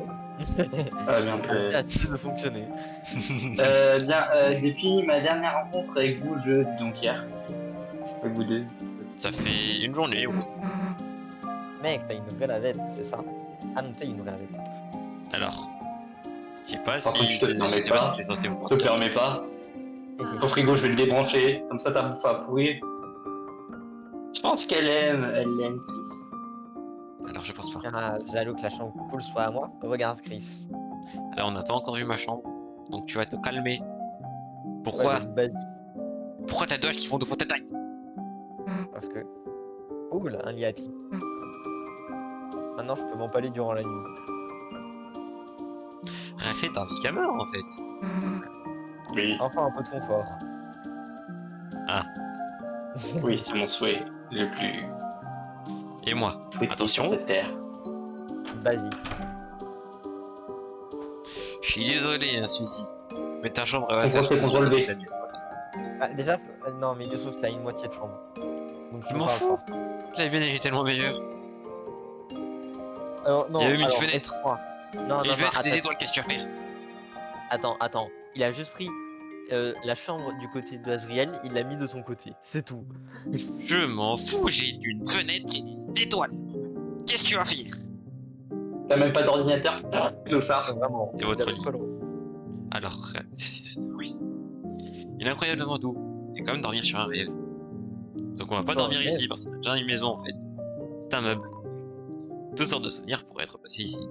Ah, bien que... Ça a de fonctionner. Depuis ma dernière rencontre avec vous, donc hier. Avec vous deux. Ça fait une journée. Ouais. Mec, t'as une vraie lavette, c'est ça? Ah non, t'as une vraie lavette. Alors, je sais pas Par contre, si je te permets sais pas pas. si t'es censé vous Je te permets pas. Ton frigo, je vais le débrancher. Comme ça, ta bouffe à pourrir. Je pense qu'elle aime Chris. Alors je pense pas. Ah, jaloux que la chambre cool soit à moi. Regarde, Chris. Alors on n'a pas encore vu ma chambre. Donc tu vas te calmer. Pourquoi? Ouais, bah, Pourquoi t'as deux haches qui font deux fois ta taille? parce que. Cool, un lit à pic. Maintenant, je peux m'empaler durant la nuit. C'est un Vikamer en fait. Oui, Enfin, un peu de confort. Ah. oui, c'est mon souhait le plus Et moi? souhaité Attention. sur cette terre. Basique. Je suis désolé, hein, Suzy. Mais ta chambre va Contrôle C, contrôle V. Ah, déjà, non, mais Youssouf, t'as une moitié de chambre. Donc, Je me m'en parles fous. pas. La mienne elle est tellement meilleure. Alors, non, Il y a même une alors, fenêtre. laisse-moi. Non, Et non, je vais non, être des attends, étoiles, qu'est-ce que tu vas faire? attends. Il a juste pris la chambre du côté de Azriel, il l'a mis de ton côté. C'est tout. Je m'en fous, j'ai une fenêtre et des étoiles. Qu'est-ce que tu vas faire? T'as même pas d'ordinateur, clochard. Vraiment. C'est votre il a lit. pas le- Alors, oui. Il est incroyablement doux. C'est comme dormir sur un rêve. Donc on va pas Sur un dormir rêve. ici parce qu'on a déjà une maison en fait. C'est un meuble. Toutes sortes de souvenirs pourraient être passés ici.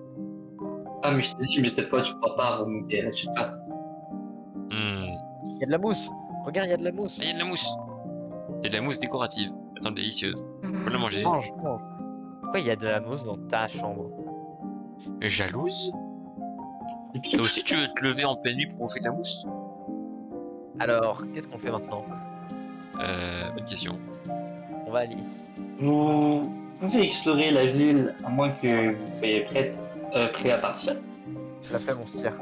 Ah, mais je te dis, mais cette fois, tu pourras pas remonter à la surface. Il y a de la mousse. Regarde, il y a de la mousse. Ah, il y a de la mousse. C'est de la mousse décorative. Elle semble délicieuse. Faut la manger. Mange. Pourquoi il y a de la mousse dans ta chambre? Jalouse? Toi aussi tu veux te lever en pleine nuit pour bouffer de la mousse? Alors, qu'est-ce qu'on fait maintenant? Bonne question. On va aller. Vous pouvez explorer la ville à moins que vous soyez prêt à partir. Je la fais mon stir.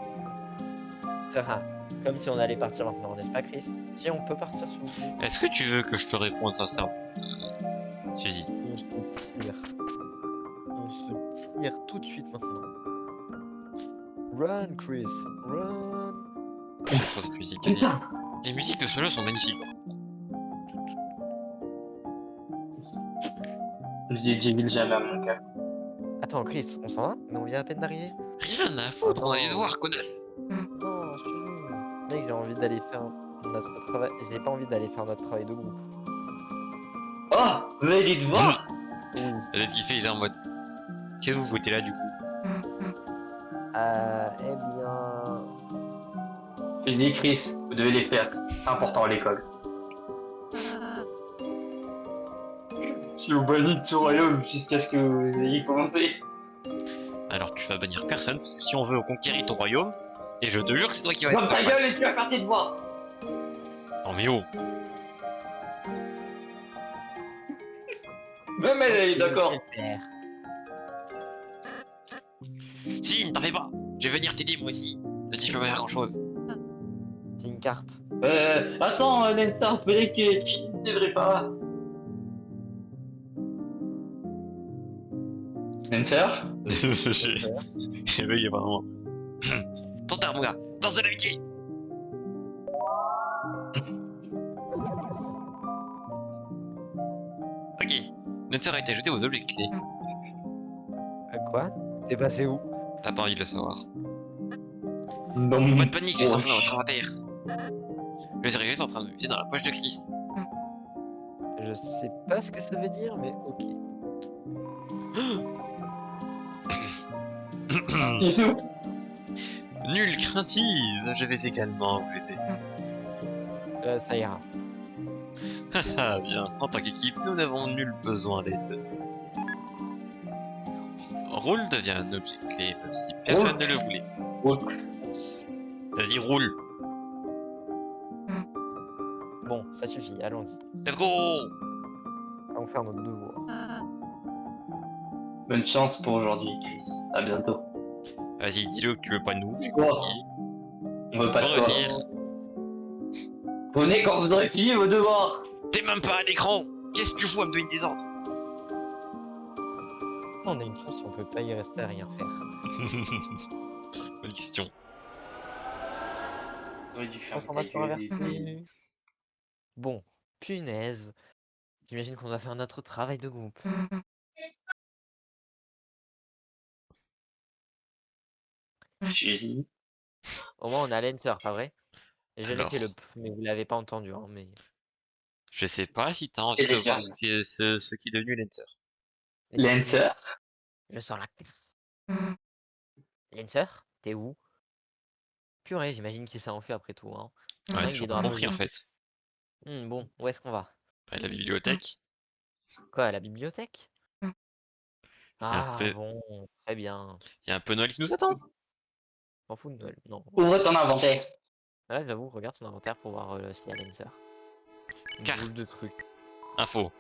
Ah, comme si on allait partir maintenant, n'est-ce pas, Chris? Si on peut partir, s'il vous plaît. Est-ce que tu veux que je te réponde sincèrement, Suzy? On se tire. On se tire tout de suite maintenant. Run, Chris, run. Je trouve cette musique. Putain! Les musiques de ce jeu sont magnifiques. J'ai dit jamais à mon cœur. Attends, Chris, on s'en va? Mais on vient à peine d'arriver. Rien à foutre, on va les voir, connasse! Non, suis-nous. Mec, j'ai envie d'aller faire notre travail. J'ai pas envie d'aller faire notre travail de groupe. Oh! Vous allez les devoirs? Oui. Peut-être qu'il fait, il est en mode. Qu'est-ce que vous votez là du coup? Eh bien. Je dis Chris, vous devez les faire. C'est important à l'école. Je suis au banni de ce royaume jusqu'à ce que vous ayez commencé. Alors tu vas bannir personne, parce que si on veut conquérir ton royaume, et je te jure que c'est toi qui vas Ferme être. ta gueule et tu vas faire tes devoirs! Non mais oh! Même elle est d'accord. Je vais le faire. Si, ne t'en fais pas. Je vais venir t'aider moi aussi. Même si je peux pas faire grand chose. C'est une carte. Attends, Lensa, peut-être que tu ne devrais pas. Lensa? J'ai bugué vraiment. Ton terme, mon gars. Dans un amitié. Ok. Notre sœur a été ajoutée aux objets clés. Quoi? T'es passé où? T'as pas envie de le savoir. Non. Pas de panique, je suis sorti dans votre inventaire. Le sérieux est en train de me dans la poche de Chris. Je sais pas ce que ça veut dire, mais ok. C'est où? Nul craintive, je vais également vous aider. Ça ira. Ah bien, en tant qu'équipe, nous n'avons nul besoin d'aide. Roule devient un objet clé, même si personne ne le voulait. Vas-y, roule. Bon, ça suffit, allons-y. Let's go. Allons faire notre devoir. Bonne chance pour aujourd'hui, Chris. À bientôt. Vas-y, dis-le que tu veux pas de nous. j'ai Quoi? compris. On veut pas On de va toi. revenir. Venez quand vous aurez fini vos devoirs. T'es même pas à l'écran. Qu'est-ce que tu fous à me donner des ordres? On a une chance si on peut pas y rester à rien faire. Bonne question. J'aurais dû faire Transformation inversée. Bon, punaise. J'imagine qu'on va faire notre travail de groupe. Chérie. Au moins, on a l'enter, pas vrai? Et je l'ai Alors. fait le p, mais vous l'avez pas entendu, hein, mais... Je sais pas si t'as envie de déjà voir ce qui est devenu Lancer. Lensa? Je sors la classe. Lancer, t'es où? Purée, j'imagine qu'il s'est enfui après tout, hein. Ouais, il j'ai est pas dans la compris en maison. fait. Bon, où est-ce qu'on va? À la bibliothèque. Quoi, à la bibliothèque? Il y a un Ah peu, bon, très bien. il y a un peu Noël qui nous attend. M'en fous de Noël, non. Ouvre ton inventaire. Ouais, j'avoue, regarde son inventaire pour voir s'il y a Lancer. Une Carte. boule de trucs. Info.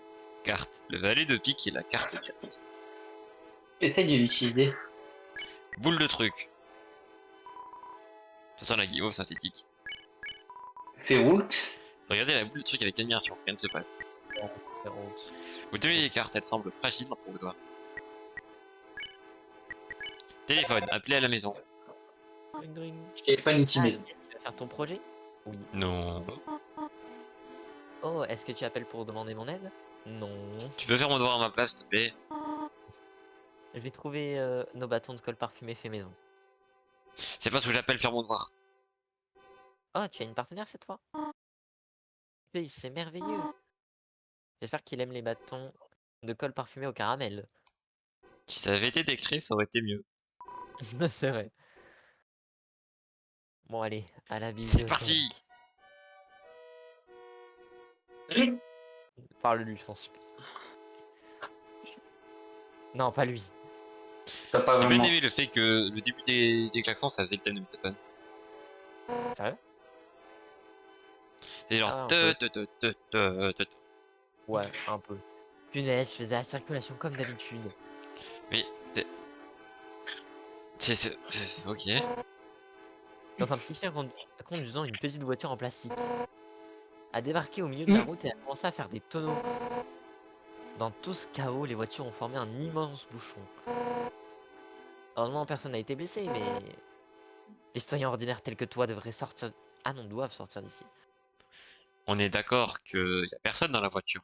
Carte. Le valet de pique et la carte qui repose. Essaye de l'utiliser. Boule de truc. Ça sent la guimauve synthétique. C'est Wooks. Regardez la boule de truc avec admiration. Rien ne se passe. Non, c'est honte. Vous tenez les cartes, elles semblent fragiles entre vos doigts. Téléphone. Appelez à la maison. Ring, ring. Téléphone Ah, intimidé. est-ce que tu vas faire ton projet? Oui. Non. Oh, est-ce que tu appelles pour demander mon aide? Non. Tu peux faire mon devoir à ma place, s'il te plaît? Je vais trouver nos bâtons de colle parfumé fait maison. C'est pas ce que j'appelle faire mon devoir. Oh, tu as une partenaire cette fois? Oui, c'est merveilleux. J'espère qu'il aime les bâtons de colle parfumé au caramel. Si ça avait été décrit, ça aurait été mieux. C'est vrai. Bon, allez, à la C'est bibliothèque. parti! Parle-lui, je t'en supplie. Non, pas lui. T'as pas J'ai bien vraiment. aimé le fait que le début des klaxons, ça faisait le thème de Metaton. Sérieux? C'est genre... Ah, un te, peu. te, te, te, te, te. Ouais, un peu. Punaise, je faisais la circulation comme d'habitude. Mais c'est... Ok. Quand un petit chien conduisant une petite voiture en plastique a débarqué au milieu de la route et a commencé à faire des tonneaux. Dans tout ce chaos, les voitures ont formé un immense bouchon. Heureusement, personne n'a été blessé, mais... Les citoyens ordinaires tels que toi devraient sortir... Ah non, doivent sortir d'ici. On est d'accord qu'il y a personne dans la voiture.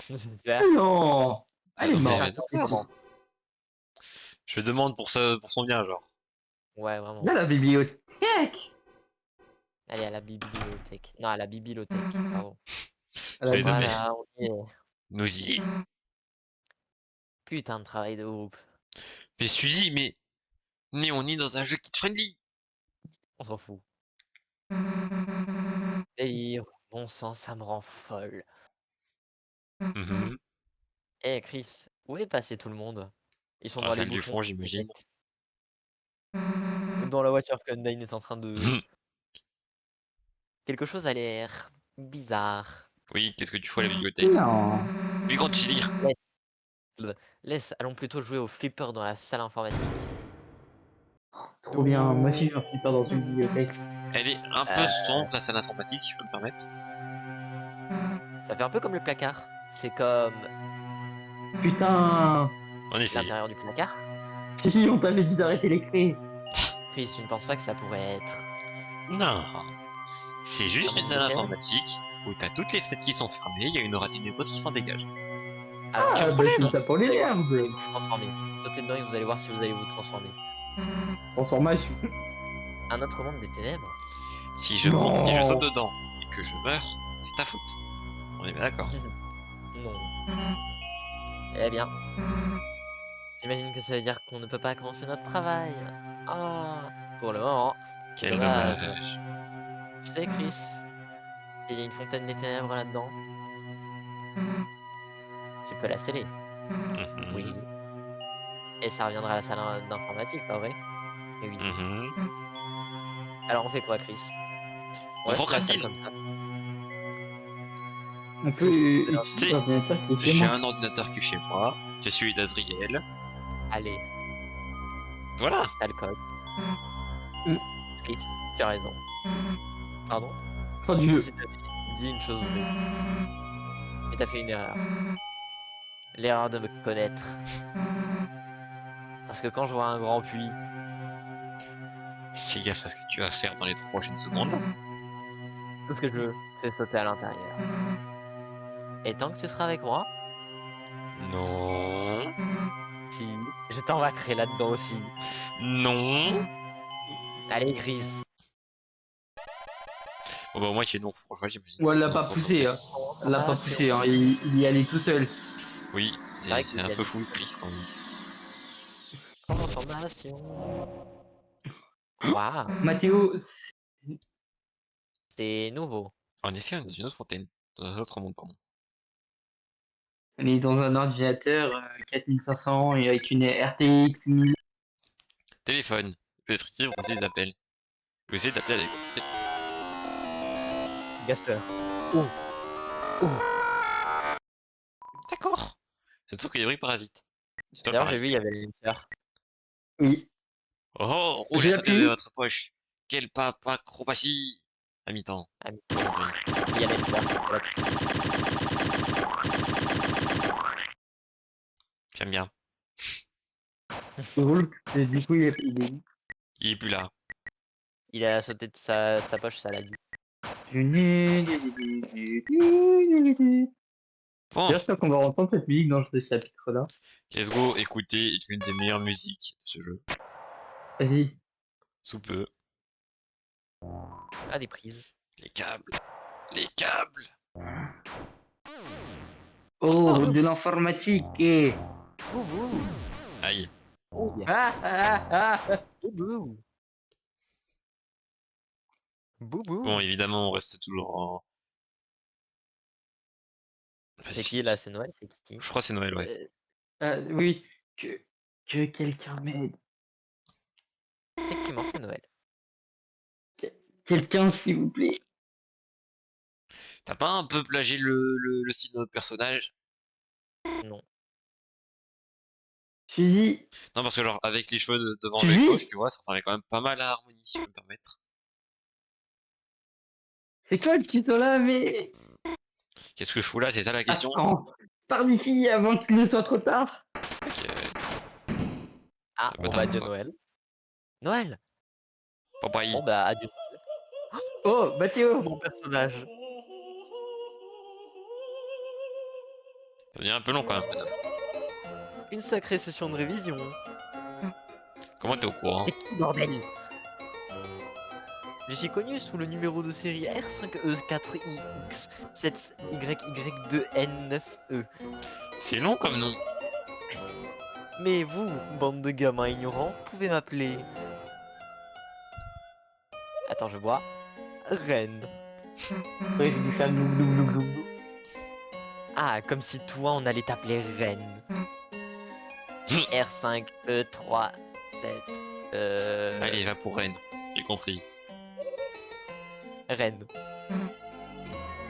J'espère. Non. Elle est On morte. est d'accord. Je demande pour ça, pour son bien, genre. Ouais, vraiment. Là, la bibliothèque. Allez, à la bibliothèque. Non, à la bibliothèque, pardon. J'avais donné. Voilà, on y est. Nous y est. Putain de travail de groupe. Mais Suzy, mais on est dans un jeu kid friendly. On s'en fout. Délire, bon sang, ça me rend folle. Mhm. Eh Chris, où est passé tout le monde? Ils sont Dans dans la les salle du bouchons. fond, j'imagine. Ou dans la voiture que Nine est en train de... Quelque chose a l'air bizarre. Oui, qu'est-ce que tu fais à la bibliothèque? Non. Puis quand tu lire. Laisse, allons plutôt jouer au flipper dans la salle informatique. Trop bien, moi aussi je suis pas dans une bibliothèque. Elle est un peu sombre, la salle informatique, si je peux me permettre. Ça fait un peu comme le placard. C'est comme Putain, En effet. l'intérieur du placard. si on t'avait dit d'arrêter les clés. Chris, tu ne penses pas que ça pourrait être... Non. C'est juste Ah, une salle ok. informatique où t'as toutes les fenêtres qui sont fermées, il y a une aura de lumineuse qui s'en dégage. Alors, Ah, Quel bah problème c'est ça pour les vous herbes. allez vous transformer. Sautez dedans et vous allez voir si vous allez vous transformer. Transformation. Un autre monde des ténèbres. Si je monte et je saute dedans et que je meurs, c'est ta faute. On est bien d'accord. Non. Eh bien. J'imagine que ça veut dire qu'on ne peut pas commencer notre travail. Ah, pour le moment. Quel Dommage. dommage. Tu sais, Chris, il y a une fontaine des ténèbres là-dedans. Tu peux la sceller. Mhm. Oui. Et ça reviendra à la salle d'informatique, pas vrai? Et oui. Mhm. Alors on fait quoi, Chris? On reste procrastine. comme ça. On peut utiliser l'ordinateur qui est chez J'ai moi. un ordinateur qui est chez moi, j'ai celui d'Azriel. Allez, Voilà. t'as le code. Mm. Chris, tu as raison. Pardon? Oh Dieu. Si t'avais dit une chose vraie. Et t'as fait une erreur. L'erreur de me connaître. Parce que quand je vois un grand puits, Fais gaffe à ce que tu vas faire dans les 3 prochaines secondes. tout ce que je veux, c'est sauter à l'intérieur. Et tant que tu seras avec moi, Non. si, je t'embarquerai là-dedans aussi. Non. Allez, Chris. Bon bah moi j'ai non franchement j'imagine. Ou elle l'a pas poussé, hein. Elle l'a pas poussé, hein. Il y allait tout seul. Oui, C'est vrai c'est qu'il un y a peu des- fou Chris quand même. Transformation. Waouh, Mathéo, c'est nouveau. En effet, on est dans une autre fontaine. Dans un autre monde, pardon. elle est dans un ordinateur 4500 et avec une RTX 1000. Téléphone. Peut-être utile pour passer des appels. Je vais essayer d'appeler avec votre téléphone. Gaspard. D'accord. C'est sûr qu'il y a des bruits parasites. C'est toi le D'ailleurs, j'ai vu, il y parasite. avait le linker. Oui. Oh, J'ai roulez à sauter de appuyé. votre poche. Quelle acrobatie à mi-temps. Ah, mais Pas compris. il y a le linker. J'aime bien. Drôle, du coup, Il est plus là. Il a sauté de sa poche, ça l'a dit. Bon, J'espère qu'on va entendre cette musique dans ce chapitre-là. let's go. Écoutez est une des meilleures musiques de ce jeu. Vas-y. Sous peu. Ah, des prises. Les câbles. Les câbles. Oh, de l'informatique. Boubou. Aïe. Oh, yeah. Boubou. Boubou. Bon, évidemment, on reste toujours en... C'est qui là? C'est Noël? C'est qui? Je crois que c'est Noël, ouais. Oui, que quelqu'un m'aide. Effectivement, c'est Noël. Quelqu'un, s'il vous plaît. T'as pas un peu plagié le style de notre personnage? Non. Suzy, Non, parce que genre, avec les cheveux devant Tu et vis gauche, tu vois, ça ressemblait quand même pas mal à Harmonie, si je peux me permettre. c'est quoi le tuto là, mais... Qu'est-ce que je fous là? C'est ça la question? Attends, pars d'ici avant qu'il ne soit trop tard. Ok, Ah, Ça peut bon être bah un adieu truc. Noël. Noël. Papaye. Bon bah adieu Oh, Mathéo. mon personnage. Ça devient un peu long quand même, madame. Une sacrée session de révision. Comment t'es au courant? Et qui bordel? Je suis connu sous le numéro de série R5E4IX7YY2N9E. C'est long comme nom. Mais vous, bande de gamins ignorants, pouvez m'appeler... Attends, je bois. Reine. Ouais, je vais faire glou, glou, glou, glou, glou. Ah, comme si toi on allait t'appeler Reine. R5E37. Allez, va pour Rennes. J'ai compris. Reine.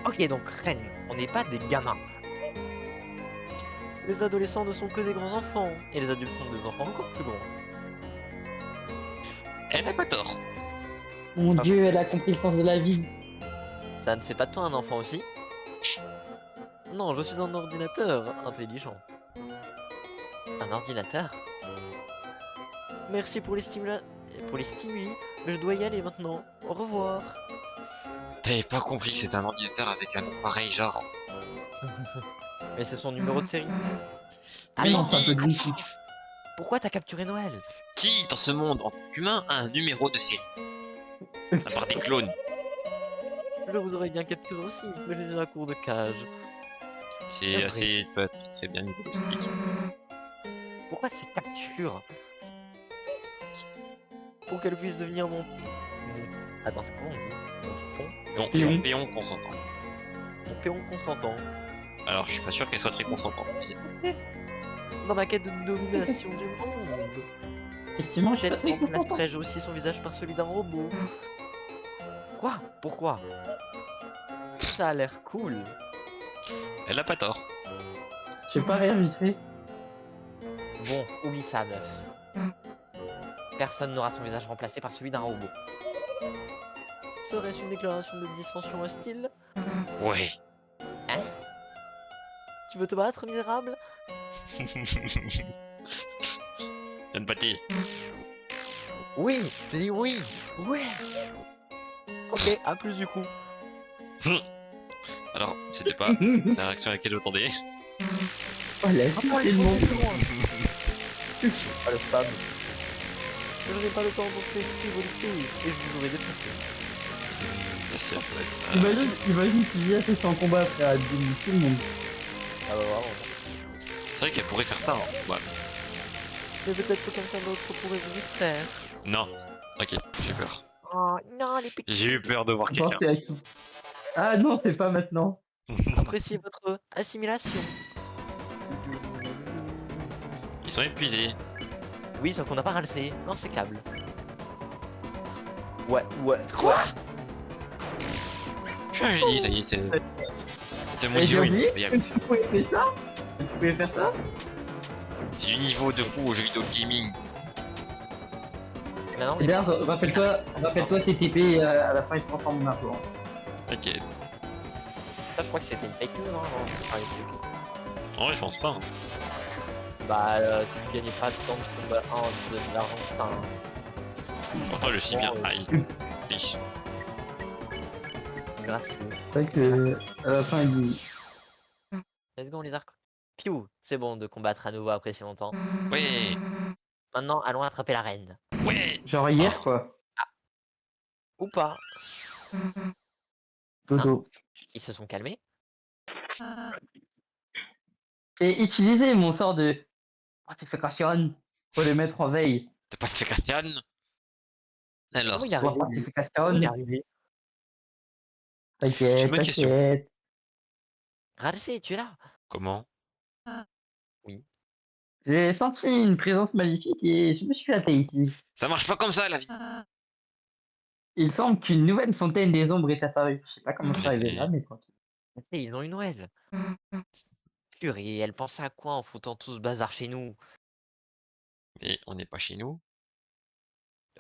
Ok, donc Reine, on n'est pas des gamins. Les adolescents ne sont que des grands enfants, et les adultes sont des enfants encore plus grands. Elle a pas tort. Mon Ah. Dieu, elle a compris le sens de la vie. Ça ne fait pas de toi un enfant aussi? Non, je suis un ordinateur intelligent. Un ordinateur? Merci pour les stimuli, mais je dois y aller maintenant. Au revoir. T'avais pas compris que c'était un ordinateur avec un nom pareil, genre. Mais c'est son numéro de série. Mais non, Attends, c'est un peu glitchy. pourquoi t'as capturé Noël? Qui, dans ce monde en tant qu'humain, a un numéro de série? À part des clones. Je vous aurais bien capturé aussi, mais j'ai la cour de cage. C'est Après. assez pas très, très bien niveau logistique. Pourquoi ces captures? Pour qu'elle puisse devenir mon... Attends, c'est comment on dit? Mon pont? Donc, Péon. son péon consentant. Mon péon consentant. Alors, je suis pas sûr qu'elle soit très consentante. Dans ma quête de domination du monde. Effectivement, je suis pas Peut-être très content. remplacerai-je aussi son visage par celui d'un robot. Quoi? Pourquoi? Ça a l'air cool. Elle a pas tort. Je sais pas rien vite fait. Bon, oublie ça, meuf. Personne n'aura son visage remplacé par celui d'un robot. Serait-ce une déclaration de dissension hostile? Ouais. Hein? Tu veux te battre, misérable? Viens de pâter. Oui, je dis oui. Ouais. Ok, à plus du coup. Alors, c'était pas la réaction à laquelle j'attendais. Oh la vie, c'est le monde. Ah le spam. Je n'aurai pas le temps pour ces frivolités et je vous aurai dépassé. Merci, en fait. Imagine si Lia fait son combat après à démolir tout le monde. Ah bah vraiment. C'est vrai qu'elle pourrait faire ça. Hein. Ouais. Mais peut-être que quelqu'un d'autre pourrait vous distraire. Non. Ok, j'ai peur. Oh non, les petits. J'ai eu peur de voir Bon, quelqu'un. c'est à qui? Ah non, c'est pas maintenant. Appréciez votre assimilation. Ils sont épuisés. Oui, sauf qu'on n'a pas ralsé. Non, c'est câble. Ouais. Quoi? Je suis un génie, ça y est, c'est mon Et j'ai niveau oublié que incroyable. tu pouvais faire ça. Tu pouvais faire ça. J'ai du niveau de fou aux jeux vidéo gaming. Maintenant, C'est bien, rappelle-toi tes TP à la fin ils se transforment en argent. Ok. ça, je crois que c'était une fake news, hein, dans les trucs. En vrai, je pense pas. Hein. Bah, tu gagnais pas de temps de combat 1 de l'argent, putain. Pourtant, je suis bien. Aïe. Riche. Grâce. C'est vrai que à la fin il dit. Let's go, les arcs. Piou, c'est bon de combattre à nouveau après si longtemps. Ouais. Maintenant, allons attraper la reine. Ouais. Genre hier quoi. Ou pas. Dodo. Ils se sont calmés. Et utiliser mon sort de fortification pour les mettre en veille. T'as pas fait Christian? Alors, Comment il est Pour arrivé, lui? fortification. Comment il est arrivé? C'est T'inquiète, une bonne question. t'inquiète. Ralsé, tu es là. comment? J'ai senti une présence maléfique et je me suis hâté ici. Ça marche pas comme ça, la vie. Il semble qu'une nouvelle fontaine des ombres est apparue. Je sais pas comment c'est arrivé là, mais tranquille. Et ils ont eu Noël. Purée, elle pensait à quoi en foutant tout ce bazar chez nous? Mais on n'est pas chez nous.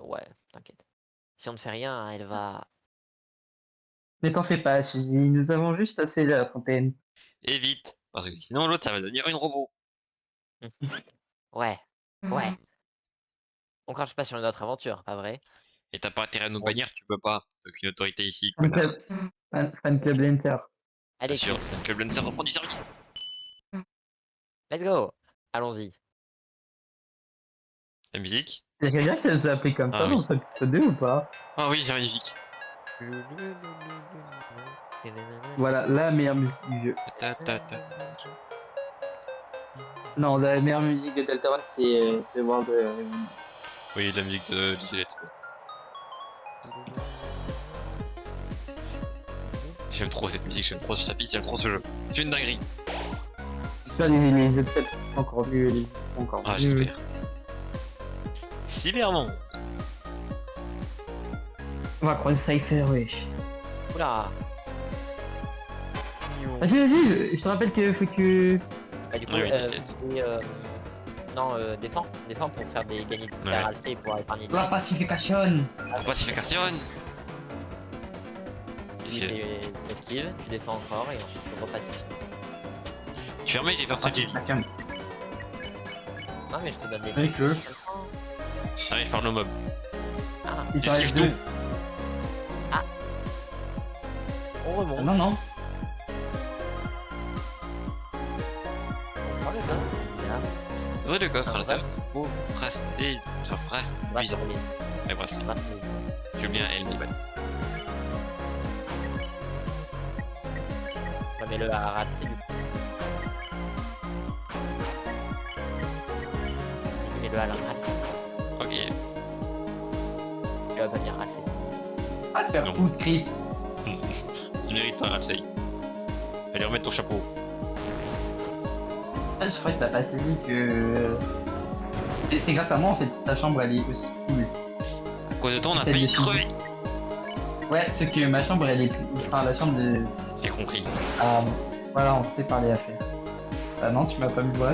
Ouais, t'inquiète. Si on ne fait rien, elle va... Ne t'en fais pas, Suzy, nous avons juste assez de la fontaine. Et vite. Parce que sinon, l'autre, ça va devenir une robot. Ouais, ouais. On crache pas sur notre aventure, pas vrai? Et t'as pas intérêt à nous bannir, tu peux pas. T'as aucune autorité ici, Fan connard. club, fan club Lenter. Allez, Bien sûr, Chris, Club Lancer reprend du service. let's go. Allons-y. La musique. C'est bien que ça s'appelle comme Ah ça oui. dans Fan 2 ou pas? Ah oui, c'est magnifique. Voilà, la meilleure musique du jeu. Ta, ta, ta. Non, la meilleure musique de Deltarune, c'est The World. Oui, la musique de Gillette. J'aime trop cette musique, j'aime trop ce chapitre, j'aime trop ce jeu. C'est une dinguerie. J'espère les épisodes encore mieux. Encore Ah, mieux. j'espère. Cyberman. On va croiser Cypher, wesh. Oula. Vas-y, je te rappelle que faut que. Bah, du coup, Oui, t'inquiète. vous pouvez, non, défends pour faire des gagner des Ouais. RLC et pouvoir épargner des La pacification. La pacification. Tu fais esquive, tu défends encore et ensuite tu repacifies. Tu fermes, j'ai perdu du. Pacification. Non mais je te donne des Avec eux. Allez, je parle au mob. Ah, Il t'en Esquive reste tout. deux. on remonte. Non, non. On prend le bain. Là, Ouvrir le coffre à Ah, l'intérieur. Faut rester sur brasse on va luisant. sur les- Ouais, brasse. on va sur les- J'aime bien elle, les balles. Ouais, mais le à rater du coup. Mais le à la rater. Ok. Tu vas pas bien rater. Pas de faire Non. foutre, Chris. Tu mérites pas, Ramsey. Allez, remettre ton chapeau. Ah, je crois que t'as pas saisi que. C'est grâce à moi en fait, sa chambre elle est aussi cool. À cause de toi, on a C'est failli des crever. Ouais, c'est que ma chambre elle est plus. Enfin, la chambre de. J'ai compris. Ah, voilà, on s'est parlé à faire. Ah non, tu m'as pas mis le bras.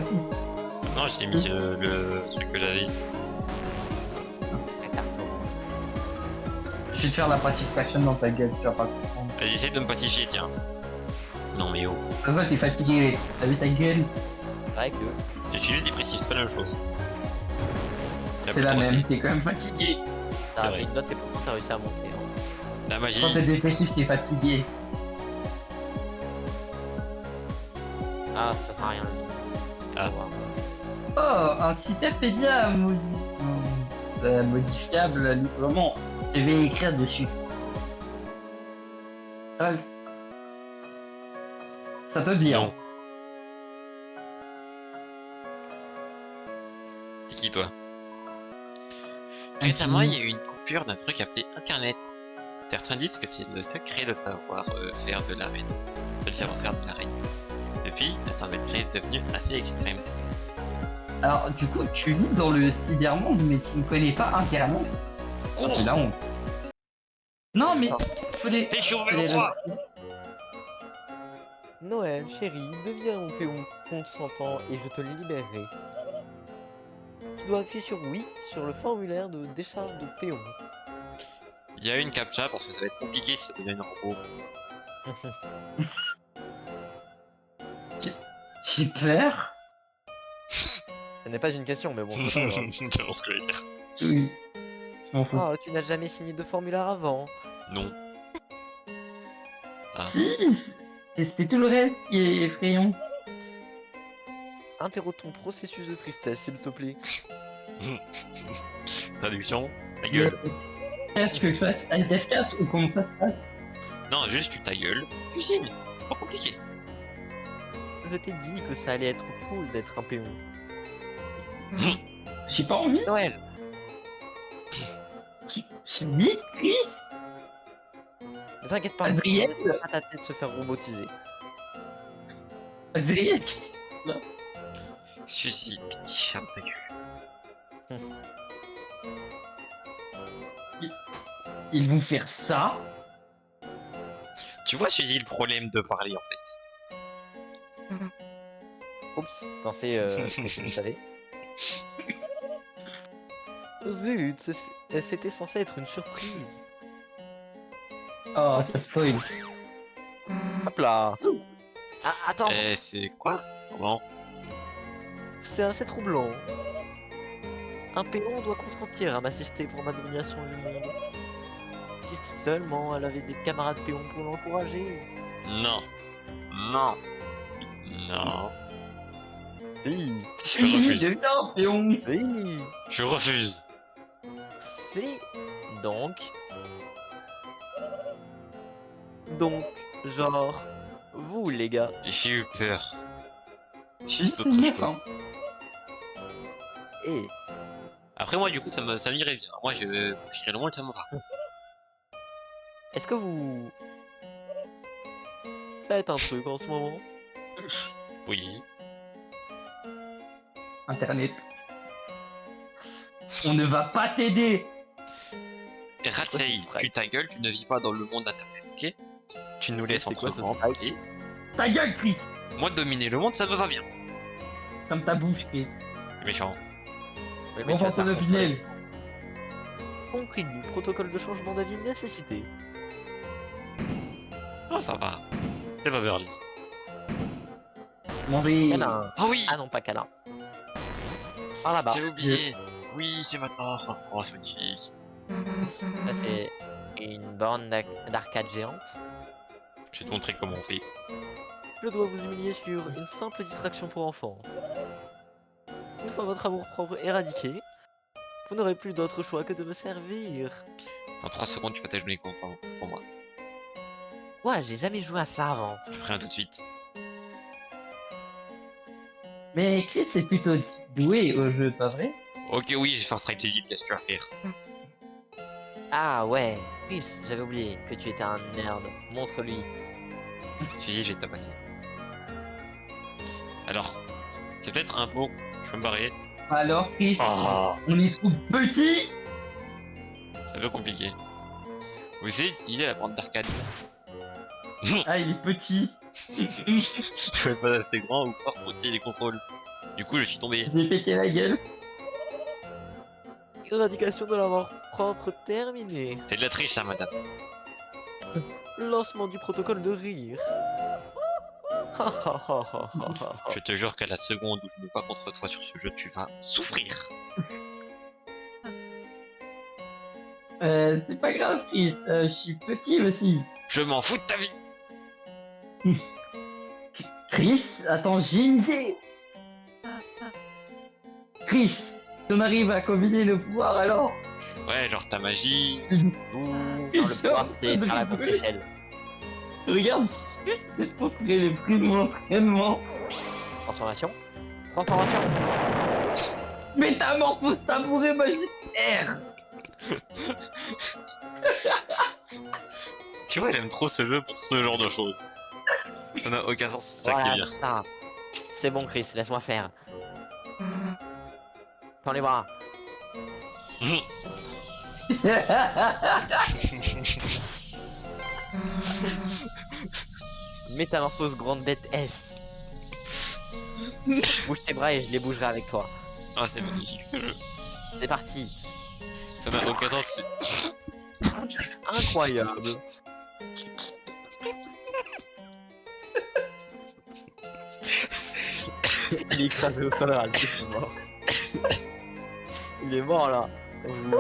Non, je t'ai mis le truc que j'avais. Un carton. Je vais te faire la pacification dans ta gueule, tu vas pas comprendre. Allez, essaye de me pacifier, tiens. Non, mais oh. Ça se voit que t'es fatigué, t'as vu ta gueule? C'est vrai que J'utilise dépressif, c'est pas la même chose. T'as C'est plus la tenté. même, t'es quand même fatigué. t'as vrai. raté une note et pourtant t'as réussi à monter. Hein. La magie. Quand c'est dépressif, t'es fatigué. Ah, ça sert à rien. Ah. Faut voir. Oh, un Cyberpedia modifiable, vraiment. Je vais écrire dessus. Ah, ça te dit, hein. Non. C'est qui, toi? Récemment, il y a eu une coupure d'un truc appelé Internet. Certains disent que c'est le secret de savoir faire de l'arène. De le savoir faire de l'arène. Depuis, la symétrie est devenue assez extrême. Alors, du coup, tu lis dans le cybermonde, mais tu ne connais pas Internet. Oh, C'est la honte. Non, mais faut les... t'es chaud, faut les- droit. Noël, chérie, deviens mon péon consentant et je te libérerai. Tu dois appuyer sur oui sur le formulaire de décharge de péon. Il y a une captcha parce que ça va être compliqué si ça devient une robot. J'ai peur. Ce n'est pas une question, mais bon, c'est pas grave. Je pense que je vais dire. Oui. Je m'en fous. Oh, tu n'as jamais signé de formulaire avant. Non. Si, c'était tout le reste qui est effrayant. Interromps ton processus de tristesse, s'il te plaît. Traduction, ta gueule. Qu'est-ce que je fasse avec F4 ou comment ça se passe? Non, juste tu ta gueule, tu signes. Pas compliqué. Je t'ai dit que ça allait être cool d'être un péon. J'ai pas envie. Noël, J'ai dit Chris. ne t'inquiète pas, Adrien. ne laisse pas ta tête se faire robotiser. Adrien, Suicide, pitié, ferme ta gueule. ils vont faire ça. Tu vois, Suzy, le problème de parler en fait. Oups, pensez que je le savais. Zut, c'était censé être une surprise. Oh, ça spoil. Hop là. Ah, attends, Eh, c'est quoi? Comment? c'est assez troublant. Un péon doit consentir à m'assister pour ma domination du monde. Si seulement elle avait des camarades péons pour l'encourager. Non. Non. Non. Oui, Je refuse. Deviens péon. oui. Je refuse. C'est donc... Donc, genre, vous les gars. J'ai eu peur Je suis d'autre signé, hein. chose. Et Après moi, du coup, ça m'irait bien. Moi, je le monde, ça me va. est-ce que vous faites un truc en ce moment? Oui. Internet. On ne va pas t'aider. Et Ratsei, c'est vrai. tu ta gueule, tu ne vis pas dans le monde internet, ok? Tu nous laisses C'est quoi ce entre strike et Ta gueule, Chris. moi, dominer le monde, ça me va bien. Comme ta bouche, Chris. Méchant. Oui, Bon, tu vas François faire Pinel. compris du protocole de changement d'avis nécessité. Ah, ça va. C'est pas Burly. Manger. Câlin. Ah oui, Ah non, pas câlin. Par là-bas. j'avais oublié. Oui, c'est maintenant. Oh, c'est magnifique. Ça, c'est une borne d'arcade géante. Je vais te montrer comment on fait. Je dois vous humilier sur une simple distraction pour enfants. Une fois votre amour-propre éradiqué, vous n'aurez plus d'autre choix que de me servir. Dans 3 secondes, tu vas t'agenouiller contre moi. Ouais, j'ai jamais joué à ça avant. Je ferai un tout de suite. Mais Chris est plutôt doué au jeu, pas vrai? Ok, oui, j'ai fait un strike vite, qu'est-ce que tu vas faire? Ah ouais, Chris, j'avais oublié que tu étais un nerd. Montre-lui. Je dis, je vais te tabasser. Alors, c'est peut-être un peu. Je peux me barrer. Alors, Chris, Oh, on est trop petit. c'est un peu compliqué. Vous essayez d'utiliser la bande d'arcade. Ah, il est petit. Je suis pas assez grand ou fort pour utiliser les contrôles. Du coup, je suis tombé. J'ai pété la gueule. Éradication de la mort propre terminée. C'est de la triche, ça, madame. Lancement du protocole de rire. Je te jure qu'à la seconde où je me bats contre toi sur ce jeu, tu vas souffrir. C'est pas grave, Chris. Je suis petit aussi. Je m'en fous de ta vie. Chris, attends, j'ai une idée. Chris, si on arrive à combiner le pouvoir alors. Ouais, genre ta magie. Non, le pouvoir, c'est par la contre-échelle. Regarde, c'est pour créer les prix de mon entraînement. Transformation. Transformation. Métamorphose tabouret magistère. Tu vois, j'aime trop ce jeu pour ce genre de choses. Ça n'a aucun sens, c'est ça qui est Voilà, bien. ça. C'est bon, Chris, laisse-moi faire. Tends les bras. Métamorphose grande bête S. Bouge tes bras et je les bougerai avec toi. Ah, c'est magnifique ce jeu. C'est parti. Ça n'a aucun sens. Incroyable. Il est écrasé au sol, Ralph, il est mort. Il est mort là. Vous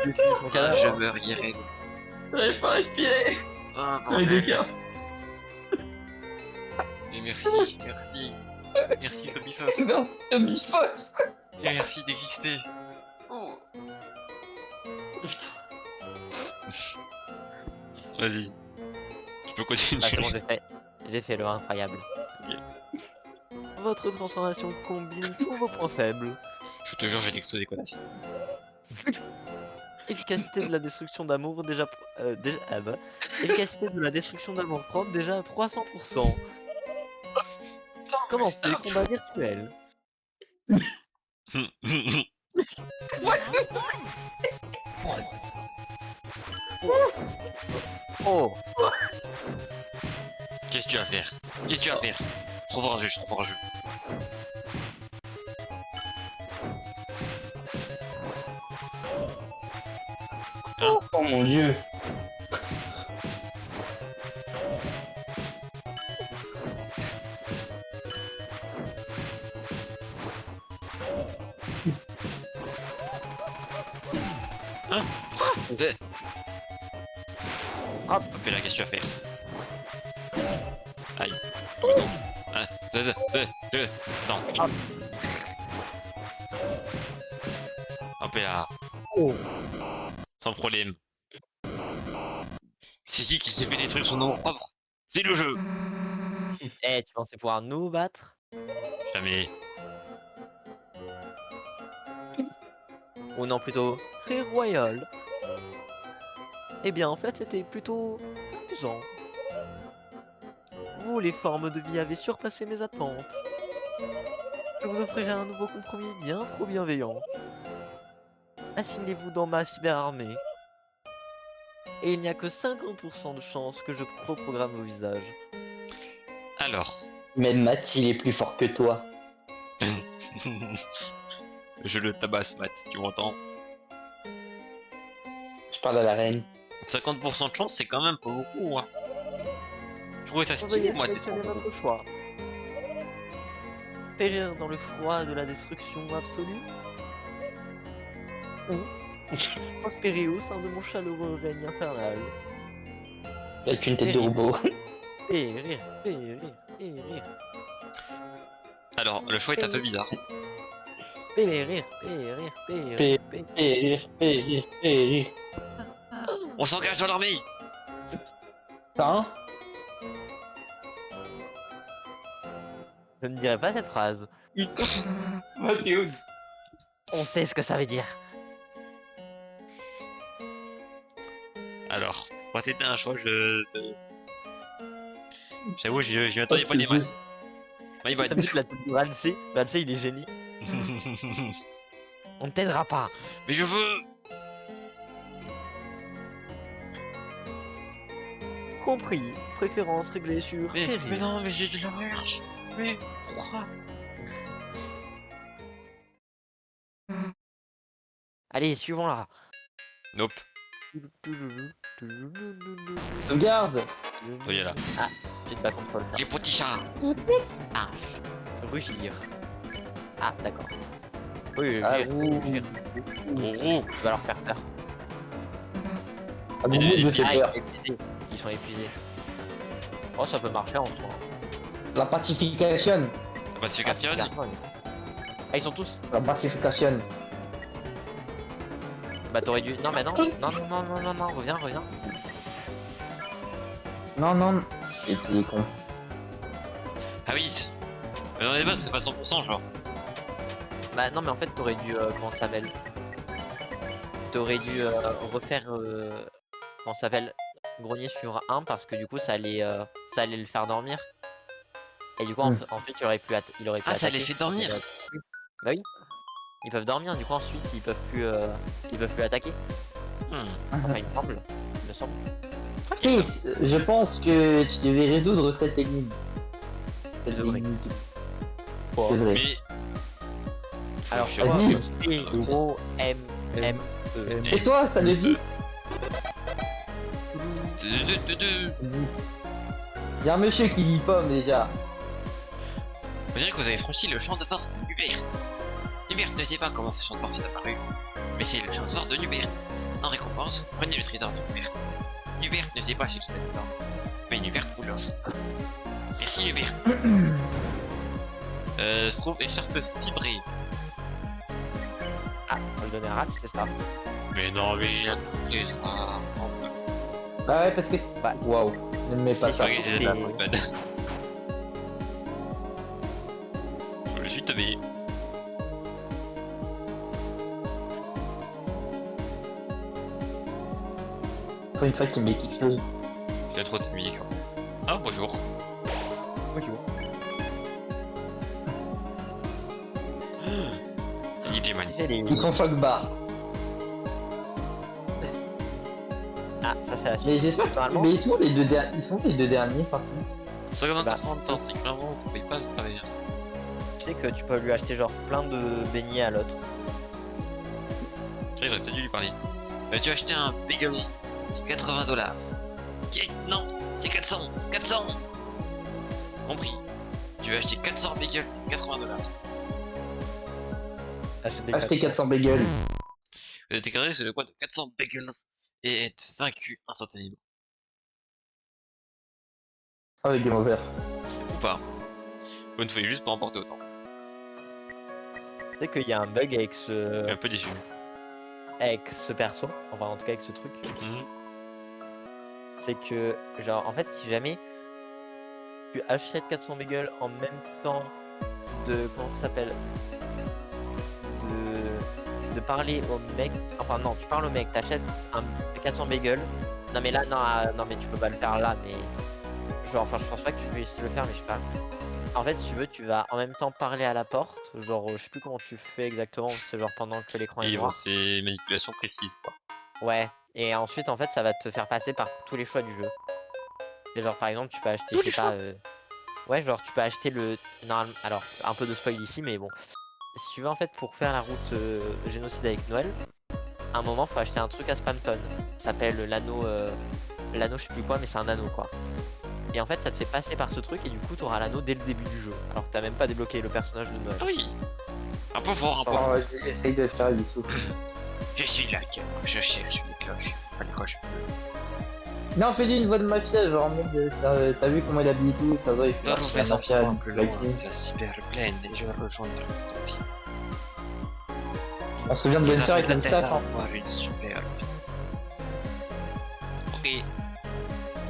définissez son Ah, cadavre. je me rierai aussi. J'arrive pas à respirer. Ah, Avec des cas. Et merci, merci. Merci Toby Fox. Non, Tommy Fox. Et merci d'exister. Vas-y. Tu peux continuer. Ah, c'est bon, j'ai fait le incroyable. Ok. Votre transformation combine tous vos points faibles. Je te jure, je vais t'exploser, connasse. Efficacité de la destruction d'amour efficacité de la destruction d'amour propre déjà à 300%. Commencez les combats virtuels. Oh, Qu'est-ce que tu vas faire? Qu'est-ce que tu vas faire? Trop fort un jeu, je suis trop fort un jeu. Oh mon dieu. Deux. Hop. Hop là, qu'est-ce que tu vas faire? Aïe. Bouton. Un, deux. Attends. Hop. Hop là. Oh. Sans problème. C'est qui s'est fait détruire son nom propre? C'est le jeu. Eh, tu pensais pouvoir nous battre? Jamais. Ou non, plutôt très royal. Eh bien, en fait, c'était plutôt amusant. Vous, les formes de vie, avez surpassé mes attentes. Je vous offrirai un nouveau compromis bien trop bienveillant. Assimilez-vous dans ma cyberarmée. Et il n'y a que 50% de chances que je reprogramme vos visages. Alors. Même Matt, il est plus fort que toi. Je le tabasse, Matt, tu m'entends? Je parle à la reine. 50% de chance, c'est quand même pas beaucoup, hein. Je trouvais ça stylé, Surveillez, moi, des sélectionnez votre choix. Périr dans le froid de la destruction absolue ou prospérer au sein de mon chaleureux règne infernal. Avec une tête de robot. Périr, périr, périr, Alors, le choix est un peu bizarre. périr, périr, périr, périr. Périr. On s'engage dans l'armée! Hein? Je ne dirais pas cette phrase. Mathéo. On sait ce que ça veut dire. Alors, moi c'était un choix, j'avoue, je m'y attendais pas des masses. Ouais, il va Ça être... me dit que la tête de Ramsey, Ramsey il est génie. On ne t'aidera pas. Mais je veux! Compris. Préférence réglée sur Mais périr. non, mais j'ai de la verge! Mais pourquoi? Allez, suivons-la. Nope, Sauvegarde. soyez là. Ah, j'ai pas contrôle ça. Les petits chats! H. Rugir. Ah, d'accord. Oui, Ah, rugir. Gros, Tu vas leur faire peur. Ah, Boubou, il me fait Ah, peur. ils sont épuisés. Oh, ça peut marcher en soi. La pacification. la pacification. Ah, ils sont tous. La pacification. Bah, t'aurais dû. Non, mais non. Non, non, non, non, non, non. Reviens, reviens. Non, non. Et puis, il est con. Ah oui! Mais dans les bases, c'est pas 100%, genre. Bah, non, mais en fait, t'aurais dû. Comment ça s'appelle? T'aurais dû refaire. Comment ça s'appelle? Grogner sur 1 parce que du coup, ça allait le faire dormir. Et du coup, en fait, il aurait pu Ah, ça les attaquer. fait dormir! Bah oui. Ils peuvent dormir, du coup, ensuite, ils peuvent plus attaquer. Enfin, il me semble. Il me semble. Chris, je pense que tu devais résoudre cette énigme. Cette C'est vrai. énigme. C'est vrai. Mais... Alors, je je sais pas. vas-y. P-O-M-M-E. Et toi, ça le dit? 10. Il y a un monsieur qui dit pomme déjà. On dirait que vous avez franchi le champ de force de Nubert. Nubert ne sait pas comment ce champ de force est apparu, mais c'est le champ de force de Nubert. En récompense, prenez le trésor de Nubert. Nubert ne sait pas ce qu'il y a dedans, mais Nubert vous l'offre. Merci Nubert. Se trouve écharpe fibrée. Ah, on le donner à Rat, c'est ça. Mais non, mais j'ai toutes les Bah ouais, parce que. Bah. Waouh, ne me mets pas C'est ça. vrai. c'est de la bad. Je suis tombé. Faut une fois qu'il me met quelque chose. J'ai trop de cette musique. Ah, bonjour. DJ Mani. Ils sont choc bar. Ah, ça c'est la suite. Mais j'espère Normalement. Mais ils sont les deux derniers. Ils sont les deux derniers par contre. Ça commence Bah, à se rendre compte, c'est clairement, vous pouvez pas se travailler. Tu sais que tu peux lui acheter genre plein de beignets à l'autre. J'aurais peut-être dû lui parler. Tu as acheté un bagel, c'est 80 $. Non, c'est 400, 400. Compris. Tu veux acheter 400 bagels, c'est 80 $. Acheter 400 bagels. Vous êtes éclairé sur le coin de 400 bagels et être vaincu instantanément. Ah ouais, game over. Ou pas. Vous ne pouvez juste pas emporter autant. Tu sais qu'il y a un bug avec Je suis un peu déçu. ce perso, enfin en tout cas avec ce truc. Mhm. C'est que, genre, en fait, si jamais tu achètes 400 bagels en même temps de. Comment ça s'appelle? De parler au mec. Enfin, non, tu parles au mec, t'achètes un 400 bagels. Non, mais là, non, non, mais tu peux pas le faire là, mais. Genre, enfin, je pense pas que tu puisses le faire, mais je sais pas. En fait, si tu veux, tu vas en même temps parler à la porte. Genre, je sais plus comment tu fais exactement, c'est genre pendant que l'écran est Et bon, noir. c'est manipulation précise, quoi. Ouais, et ensuite, en fait, ça va te faire passer par tous les choix du jeu. Et genre, par exemple, tu peux acheter, je sais pas. Ouais, genre, tu peux acheter le. Normal... Alors, un peu de spoil ici, mais bon. si tu veux, en fait, pour faire la route génocide avec Noël, à un moment, faut acheter un truc à Spamton. Ça s'appelle l'anneau, l'anneau, je sais plus quoi, mais c'est un anneau, quoi. Et en fait, ça te fait passer par ce truc, et du coup, t'auras l'anneau dès le début du jeu. Alors que t'as même pas débloqué le personnage de Noël. Ah oui. Un peu fort, un peu Oh, fort. vas-y, essaye de le faire, Bissou. Je suis là, je cherche les cloches. Enfin, les cloches. Non, fais-lui une voix de mafia, genre en mode, t'as vu comment il habille tout, ça doit, il fait Dois partie de trouver la son mafia, point du plus Black loin, King. la cyberplaine, et je rejoindrai ton vie. On se souvient de Vous Benser avez avec la le tête à staff, hein. avoir une super vie. Ok.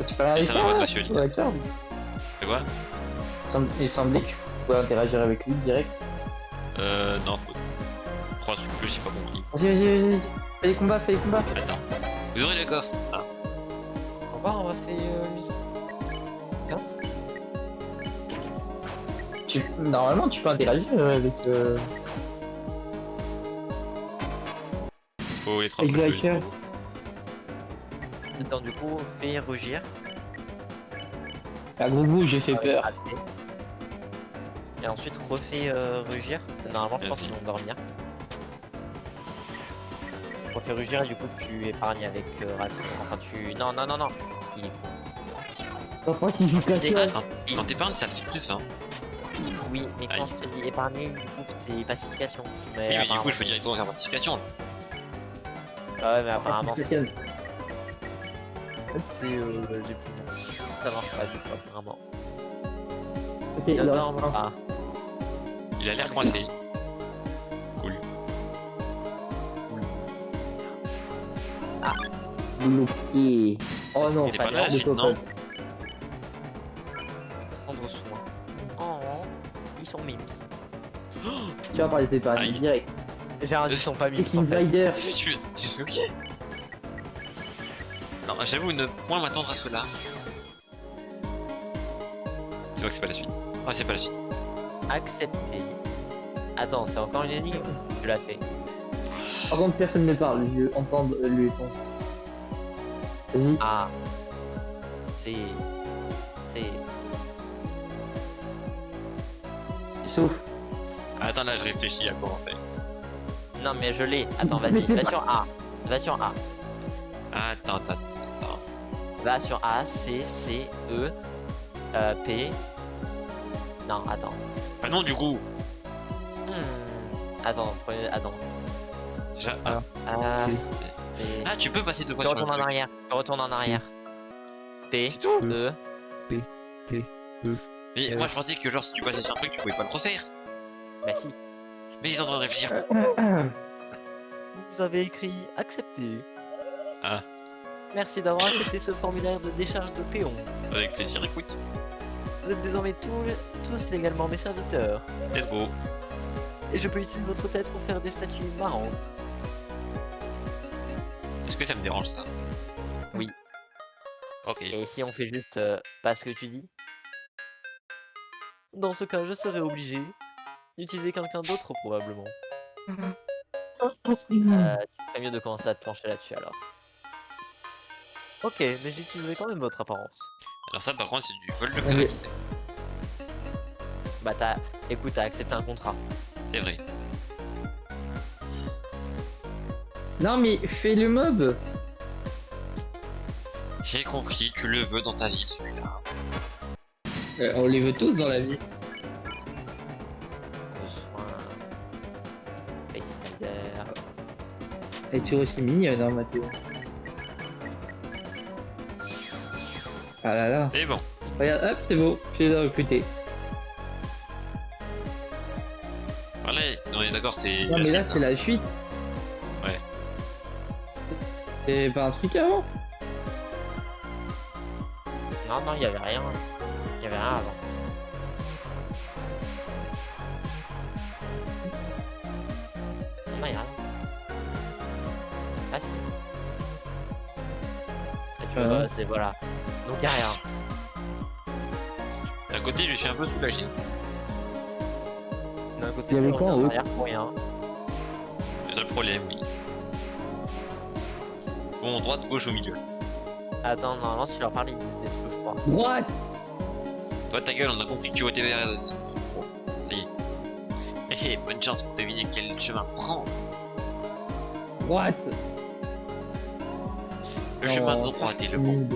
Tu peux rien Et ça va, faire, votre monsieur, sur la carte. C'est quoi? Il semblait que tu pouvais interagir avec lui direct. Non, faut. 3 trucs que j'ai pas compris. Vas-y. Fais les combats. Attends. Vous aurez le coffre. Ah. Au revoir, on va se musique. Normalement, tu peux interagir avec Faut les 3 avec trucs. le hacker. Attends, du coup, fais rugir. Ah, gros j'ai fait peur. Raté. Et ensuite, refais rugir. Normalement, je pense Vas-y. qu'ils vont dormir. Refais rugir et du coup, tu épargnes avec Raté. Enfin, tu. Non. Il est Participation. Quand t'épargnes, ça fait plus, hein. Oui, mais quand Aïe. je te dis épargner, du coup, c'est pacification. Oui, mais du coup, apparemment- je peux directement faire pacification. Ah ouais, mais apparemment, c'est. Ça marche pas du coup, apparemment. Ok, Il il en dort reste un. pas. Il a l'air coincé. Cool. Bloqué. Oh non, Il est pas là, la de suite, top. non? Prendre soin. Oh, ils sont mimes. Tu vas parler des paris Aïe. direct. J'ai un ils sont pas mimes en King fait. Rider. Tu es ok? Non, j'avoue, ne point m'attendre à cela. Tu vois que c'est pas la suite. Ah, c'est pas la suite. Accepté. Attends, c'est encore une énigme? Tu l'as fait. Par contre, personne ne parle, je entends lui et ton. Vas-y. Ah. C'est. Sauf. Attends, là, je réfléchis à quoi on fait. Non mais je l'ai. Attends, Mais vas-y, c'est va pas- sur A. Va sur A. Attends. Va sur A, C, C, E, P. Non, attends. Ah non, du coup. Attends, attends. Déjà, P. Ah, tu peux passer deux Tu fois sur le retournes en truc. arrière. Tu retournes en arrière. P, C'est tout. E. Mais moi, je pensais que genre, si tu passais sur un truc, tu pouvais pas le refaire. Bah si. Mais ils sont en train de réfléchir. Vous avez écrit accepté. Ah. Merci d'avoir accepté ce formulaire de décharge de péon. Avec plaisir, écoute. Vous êtes désormais tous légalement mes serviteurs. Let's go. Et je peux utiliser votre tête pour faire des statues marrantes. Est-ce que ça me dérange ça? Oui. Ok. Et si on fait juste pas ce que tu dis? Dans ce cas, je serai obligé d'utiliser quelqu'un d'autre probablement. Tu ferais mieux de commencer à te pencher là-dessus alors. Ok, mais j'utiliserai quand même votre apparence. Alors ça, par contre, c'est du vol de Allez. prérequis. Bah écoute, t'as accepté un contrat. C'est vrai. Non, mais fais le mob. J'ai compris, tu le veux dans ta ville, celui-là. On les veut tous dans la vie. Reçois Face Spider. Elle est toujours aussi mignonne, hein, Mathéo. Ah là là. C'est bon. Regarde, hop, c'est beau. Je les ai recrutés. Allez, on est d'accord, c'est. Non, mais là, suite, c'est hein. la suite. Ouais. C'est pas un truc avant. Non, il y avait rien. Il y avait rien avant. Non, y a rien. Ah si. Et tu vois, c'est voilà. Donc y a rien. D'un côté, je suis un peu soulagé. D'un côté, Il y avait tu quoi en reviens en haut arrière pour rien. C'est ça le problème, oui. Bon, droite, gauche, au milieu. Attends, normalement, si tu leur parles, ils disent des trucs, je crois. Droite. Toi, ta gueule, on a compris que tu votais vert. Bon, ça y est. Hé, bonne chance pour deviner quel chemin prendre. Droite. Le chemin de droite est le bon.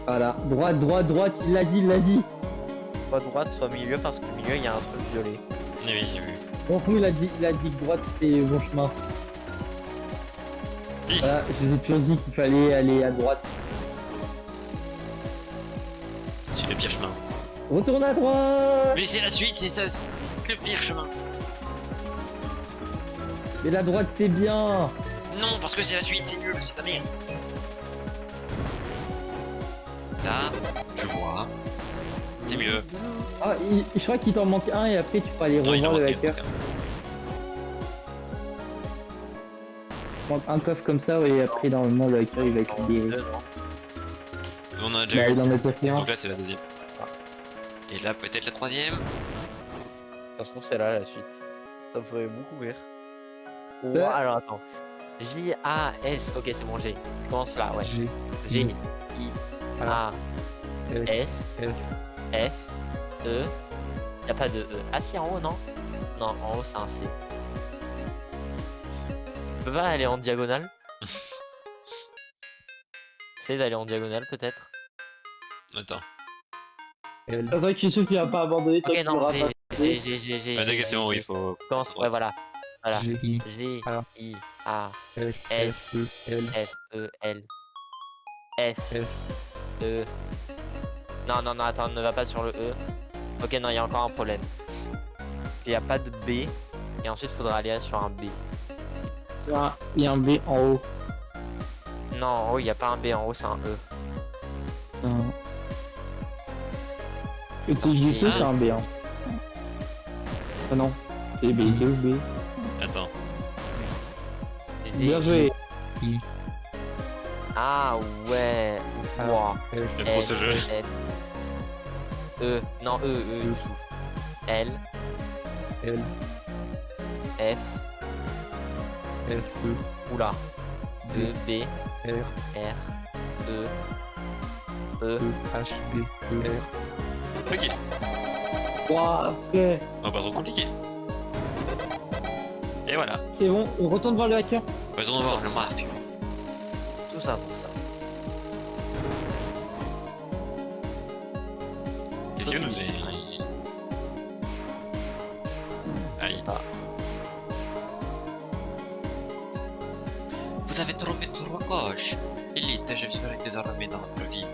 Voilà, droite, droite, droite, il l'a dit, il l'a dit. Soit droite, soit milieu, parce que au milieu, il y a un truc violet. Eh oui, j'ai vu. Bon, coup, il a dit que droite c'était bon chemin. 10. Voilà, je vous ai toujours dit qu'il fallait aller à droite. C'est le pire chemin. Retourne à droite. Mais c'est la suite, c'est ça, c'est le pire chemin. Mais la droite c'est bien. Non, parce que c'est la suite, c'est nul, c'est ta merde. Là, je vois. C'est mieux. Ah, je crois qu'il t'en manque un et après tu peux aller Non, il en revoir le manque hacker. Un coffre comme ça et après normalement le hacker il va être libéré. On en a Bah, déjà eu. il en a déjà fait un. Donc là, c'est la deuxième. Et là, peut-être la troisième. Ça se trouve, c'est là la suite. Ça me ferait beaucoup rire. Ou, Ouais. alors attends. J-A-S. Ok, c'est bon, G. Je commence là, ouais. G. I. A. S. F. E. Y'a pas de E. Ah si, en haut, non? Non, en haut, c'est un C. Tu peux pas aller en diagonale? Essaye d'aller en diagonale, peut-être? Attends. C'est vrai que je suis sûr qu'il va pas abandonner. Ok, non, G. Ah, t'inquiète, c'est bon, il faut. Commence, ouais, voilà. Voilà. G, G. A. I. A. F, S. E, L, S. E. L. F. F. E. Non, non, non, attends, ne va pas sur le E. Ok, non, il y a encore un problème. Il n'y a pas de B. Et ensuite, il faudra aller sur un B. Il y a un B en haut. Non, en haut, il n'y a pas un B. En haut, c'est un E. Et si je fais Ah. c'est un B. Hein. Ah non, c'est B, c'est où B. Attends. Et Bien D. joué. I, Ah, ouais. Ah. Ouah. F, J'aime trop ce jeu. F. E. Non, E, E. E. L. L, F. F, E, Oula. D, E. B. R, R. E. E. E, H, D, E, R. Ok. Wow, ok. Oh, pas trop compliqué. Et voilà. C'est bon, on retourne voir le hacker. Faisons voir le mafieux. Tout ça pour ça. Qu'est-ce qu'il veut nous dire? Aïe. Ah. Vous avez trouvé tout à gauche. Élite, je vivrai désormais dans votre ville.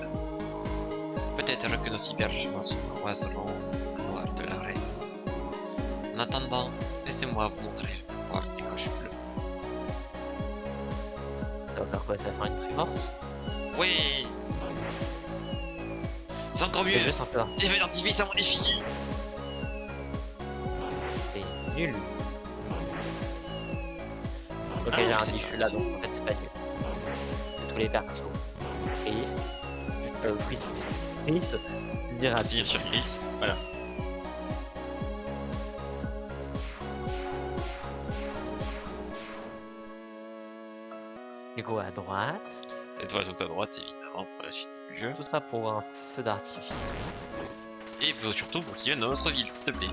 Peut-être que nos cyberchemins se croiseront au noir de la reine. En attendant, laissez-moi vous montrer le pouvoir des coches bleues. Ça va faire quoi? Ça va faire une triforce? Oui. C'est encore mieux. C'est juste un peu. Des feux d'artifice à mon effigie. C'est nul. Ok, Ah, j'ai un c'est diffus nul. là, donc en fait c'est pas nul. C'est tous les persos. Freeze. Freeze. Freeze. On Dire va à finir sur Chris. Voilà. Du coup à droite. Et toi sur ta droite, évidemment, pour la suite du jeu. Tout ça pour un feu d'artifice. Et surtout pour qu'il vienne dans notre ville, s'il te plaît.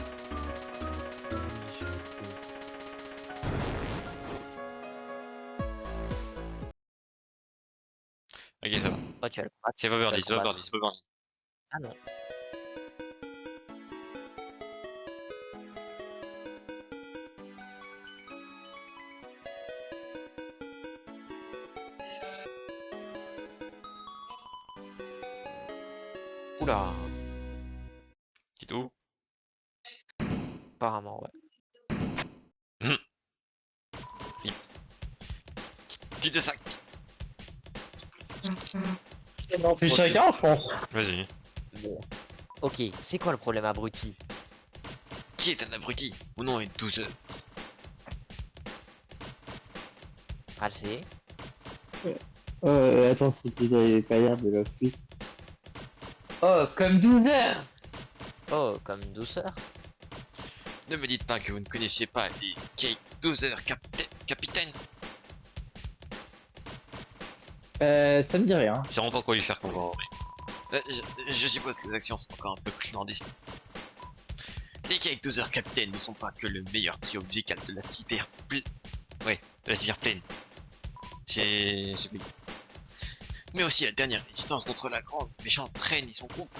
Ok, ça va. Oh, tu as le droit. C'est pas Birdie, c'est pas Birdie, c'est pas Birdie. Ah non. Oula. C'est tout. Apparemment, ouais. Qui te sac. On fait chacun, je pense. Vas-y. Bon. Ok, c'est quoi le problème, abruti? Qui est un abruti? Mon nom est 12 heures. Ah, c'est. Attends, c'était pas l'air de la fuite. Oh, comme 12 heures. Oh, comme douceur. Ne me dites pas que vous ne connaissiez pas les Cake 12 heures capitaine. Ça me dit rien. Je sais vraiment pas quoi lui faire comprendre, mais... je suppose que les actions sont encore un peu clandestines. Les Cake 12 Capitaine ne sont pas que le meilleur trio musical de la Ouais, de la cyberplane. J'ai oublié. Mais aussi la dernière résistance contre la grande méchante reine et son groupe.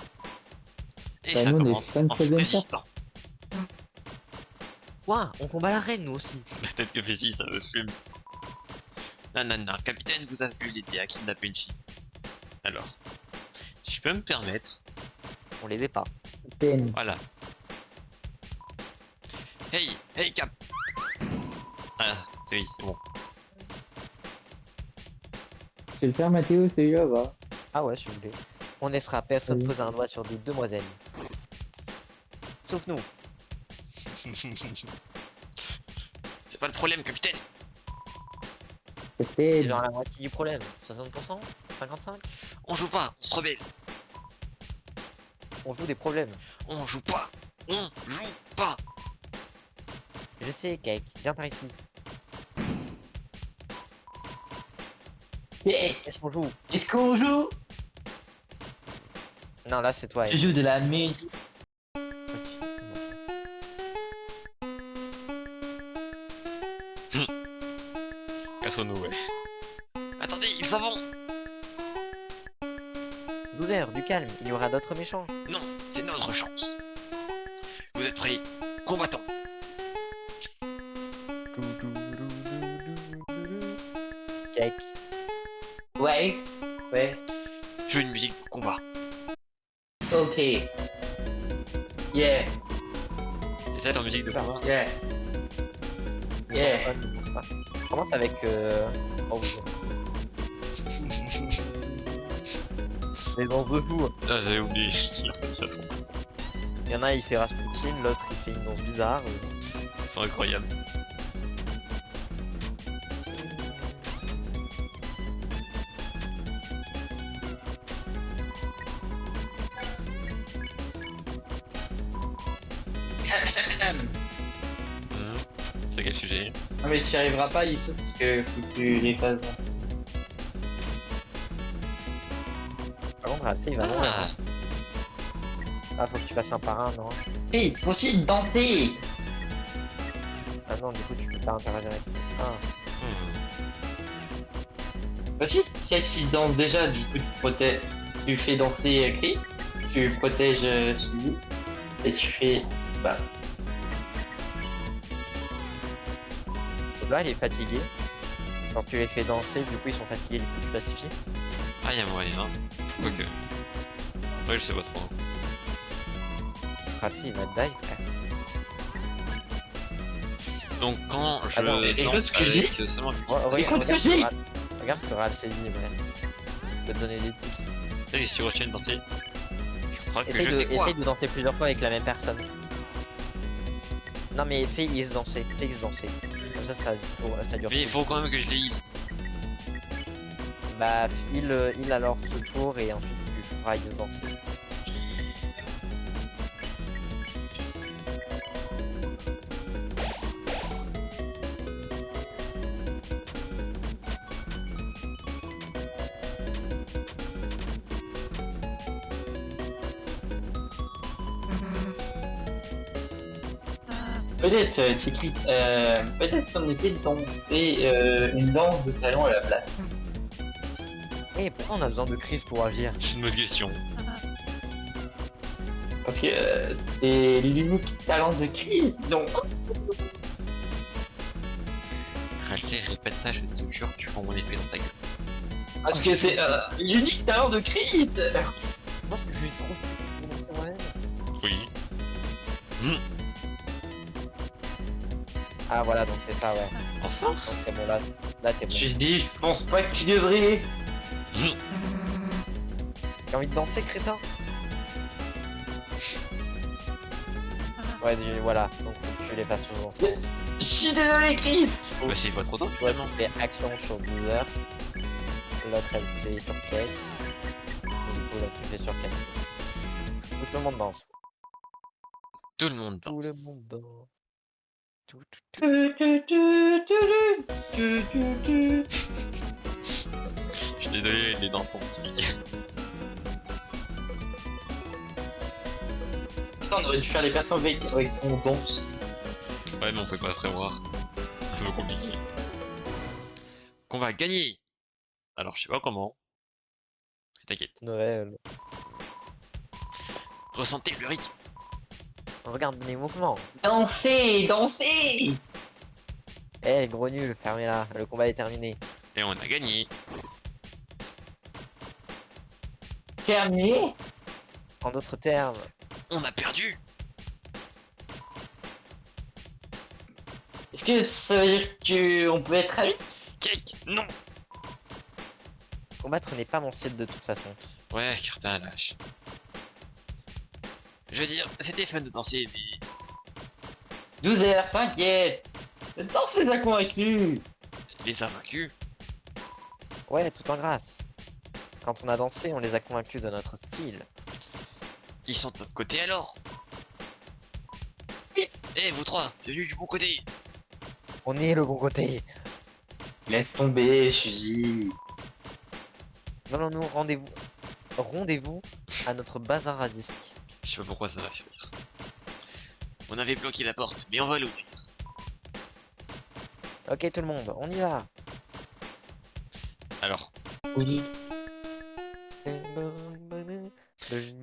Et Bah, ça nous, on est commence fan en troisième résistant. Quoi? On combat la reine, nous aussi. Peut-être que Fessi, ça me fume. Nanana, capitaine vous a vu l'aider à kidnapper une fille. Alors, si je peux me permettre, On l'aidait pas. Peine. voilà. Hey, hey Cap. Ah, c'est oui, c'est bon. Je vais le faire, Mathéo, celui-là, va. Ah ouais, si vous voulez. On laissera personne Vas-y. poser un doigt sur des demoiselles. Sauf nous. C'est pas le problème, capitaine. C'est Peine. genre la moitié du problème. 60%? 55? On joue pas, on se rebelle. On joue des problèmes. On joue pas, on joue pas. Je sais, Cake. Viens par ici. Hey, Qu'est-ce qu'on joue? est-ce qu'on joue? Non, là, c'est toi. Je joue de la musique. Cassons-nous, ouais. Attendez, ils s'en vont. 12 heures, du calme. Il y aura d'autres méchants. Non, c'est notre chance. Vous êtes prêts? Combattons. Cake. Ouais. Ouais. Je veux une musique de combat. Ok. Yeah. Et ça, leur musique de combat. Yeah. Yeah. On commence avec... Oh, oui. Les dans The Who. Ah, j'avais oublié. Il y en a, il fait Rasputin, l'autre, il fait une danse bizarre. Ils sont incroyables. C'est quel sujet? Non mais tu n'y arriveras pas, Yusuf, parce que faut que tu les fasses. Par contre, Ralsei, il va mourir. Ah, Ah, faut que tu fasses un par un, non? Hey, faut aussi danser. Ah non, du coup, tu peux pas interagir avec... Ah, Aussi, qui danse déjà, du coup tu fais danser Chris, tu protèges Suzy, et tu fais... Bah, là, il est fatigué. Quand tu les fais danser, du coup, ils sont fatigués, du coup, tu pacifies. Ah, y'a moyen, hein. Quoique. Ouais, je sais pas trop. Ralsei, il va te die, frère. Donc, quand je non, mais écoute danse ce que je avec seulement des Écoute ce que je dis. Regarde ce que Ralsei dit, ouais. Je peux te donner des tips. si tu retiens de danser, je crois que Essaye je de, fais quoi? essaye de danser plusieurs fois avec la même personne. Non mais fais Is danser, fais Is danser. Comme ça, ça dure Mais il tout. faut quand même que je les heal. Bah, il alors ce tour et ensuite tu feras Is danser. peut-être, Tiki, peut-être si on était de danser une danse de salon à la place. Oui, pourquoi on a besoin de Chris pour agir? C'est une bonne question. Parce que c'est l'unique talent de Chris, donc... Ralsei, répète ça, je te jure, tu prends mon épée dans ta gueule. Parce que c'est l'unique talent de Chris. Je pense que je suis trop... Ouais. Oui. Ah voilà, donc c'est ça, ouais. Enfin. Donc c'est bon, là t'es bon. Je dis, je pense pas que tu devrais. T'as envie de danser, crétin? Ouais, voilà, donc faut que tu les fasses souvent. Je suis désolé, Chris. Bah, c'est pas trop tôt, Tu vois, finalement. tu fais action sur 12 heures. L'autre elle fait sur Cake. Et du coup là tu fais sur Cake. Tout le monde danse. Tout le monde Tout danse. le monde danse. Tout. Je suis désolé, les danses sont typiques. Putain, on aurait dû faire les persos avec mon danse. Ouais, mais on peut pas prévoir. C'est un peu compliqué. Qu'on va gagner. Alors, je sais pas comment. Mais t'inquiète. Ouais, Ressentez le rythme. regarde mes mouvements. Dansez, dansez. Eh, gros nul, fermez-la. Le combat est terminé. Et on a gagné. Terminé. En d'autres termes, On a perdu. Est-ce que ça veut dire qu'on peut être amis? Cake, non. combattre n'est pas mon style de toute façon. Ouais, car t'es un lâche. Je veux dire, c'était fun de danser, mais... 12 heures, t'inquiète. Danse les a convaincus. Les a vaincus. Ouais, tout en grâce. Quand on a dansé, on les a convaincus de notre style. Ils sont de notre côté alors. Eh, vous trois, bienvenue du bon côté. On est le bon côté. Laisse tomber, Shuji. Non, non, rendez-vous. Rendez-vous à notre bazar à disque. Je sais pas pourquoi ça va finir. On avait bloqué la porte, mais on va l'ouvrir. Ok, tout le monde, on y va. Alors, Oui.